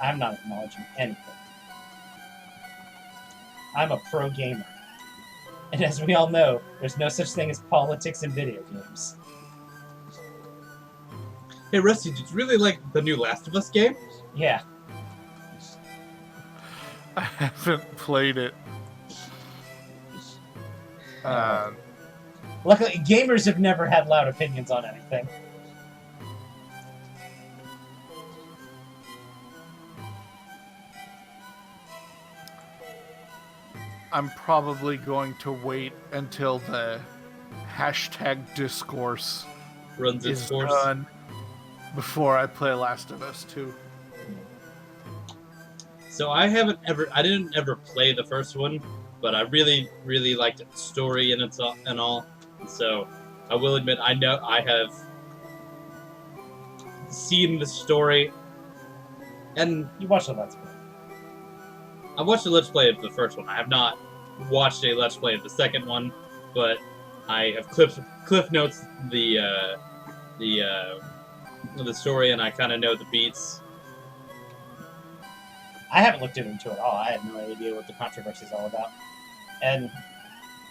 I'm not acknowledging anything. I'm a pro gamer. And as we all know, there's no such thing as politics in video games. Hey, Rusty, did you really like the new Last of Us game? Yeah. I haven't played it. Luckily, gamers have never had loud opinions on anything. I'm probably going to wait until the hashtag discourse Runs its is course. done before I play Last of Us 2. So I didn't ever play the first one, but I really, really liked its story and all. So I will admit, I have seen the story, and You watched the Let's Play. I watched a Let's Play of the first one. I have not watched a Let's Play of the second one, but I have cliff notes the story, and I kind of know the beats. I haven't looked into it at all. I have no idea what the controversy is all about. And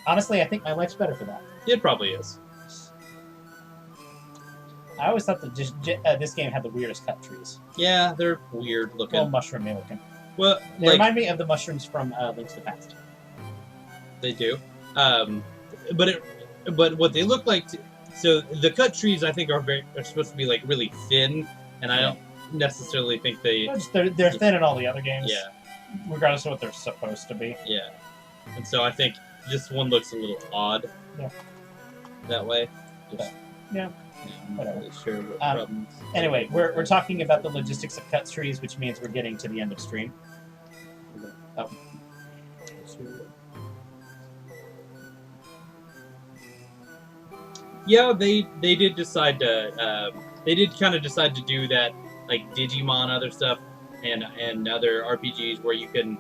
honestly, I think my life's better for that. It probably is. I always thought that this game had the weirdest cut trees. Yeah, they're weird looking. Well, mushroomy looking. Well, They remind me of the mushrooms from Link to the Past. They do. But what they look like. So the cut trees, I think, are supposed to be like really thin, and I don't necessarily think they. They're thin in all the other games. Yeah. Regardless of what they're supposed to be. Yeah. And so I think this one looks a little odd. Yeah. That way. Yeah. I'm not really sure what problems. Anyway, we're talking about the logistics of cut trees, which means we're getting to the end of stream. Oh. Yeah, they did decide to. They did kind of decide to do that, like Digimon, other stuff, and other RPGs where you can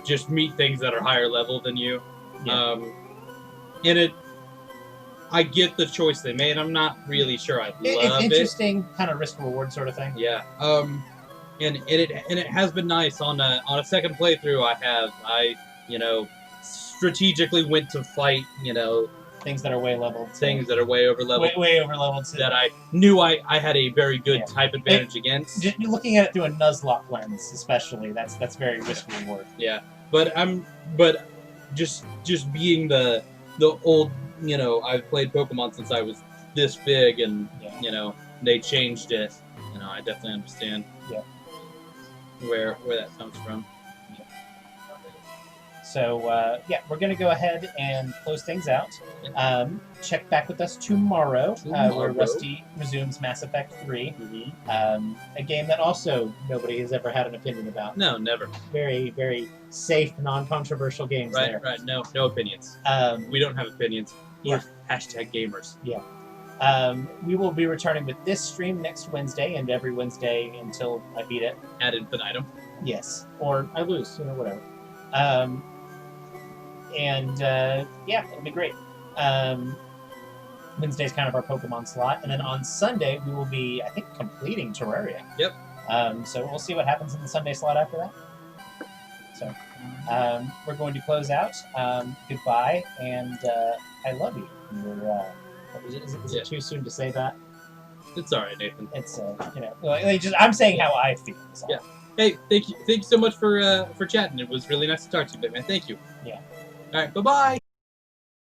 just meet things that are higher level than you. Yeah. And I get the choice they made. I'm not really sure I love it. It's interesting, kind of risk reward sort of thing. Yeah. And it has been nice on a second playthrough. I strategically went to fight Things that are way leveled. things that are way over leveled. Way over leveled. That I knew I had a very good type advantage against. You're looking at it through a Nuzlocke lens, especially. That's very risk reward. Yeah, but just being the old, I've played Pokemon since I was this big, and Yeah. they changed it. I definitely understand. Yeah. Where that comes from. So, we're going to go ahead and close things out. Check back with us tomorrow, where Rusty resumes Mass Effect 3. A game that also nobody has ever had an opinion about. No, never. Very, very safe, non-controversial games there. Right. No opinions. We don't have opinions. We're #gamers. Yeah. We will be returning with this stream next Wednesday and every Wednesday until I beat it. Ad infinitum. Yes. Or I lose, whatever. It'll be great. Wednesday's kind of our Pokemon slot. And then on Sunday, we will be, I think, completing Terraria. Yep. So we'll see what happens in the Sunday slot after that. So we're going to close out. Goodbye, and I love you. Is it too soon to say that? It's all right, Nathan. It's I'm saying how I feel. So. Yeah. Hey, thank you so much for chatting. It was really nice to talk to you, man. Thank you. Yeah. All right. Bye-bye.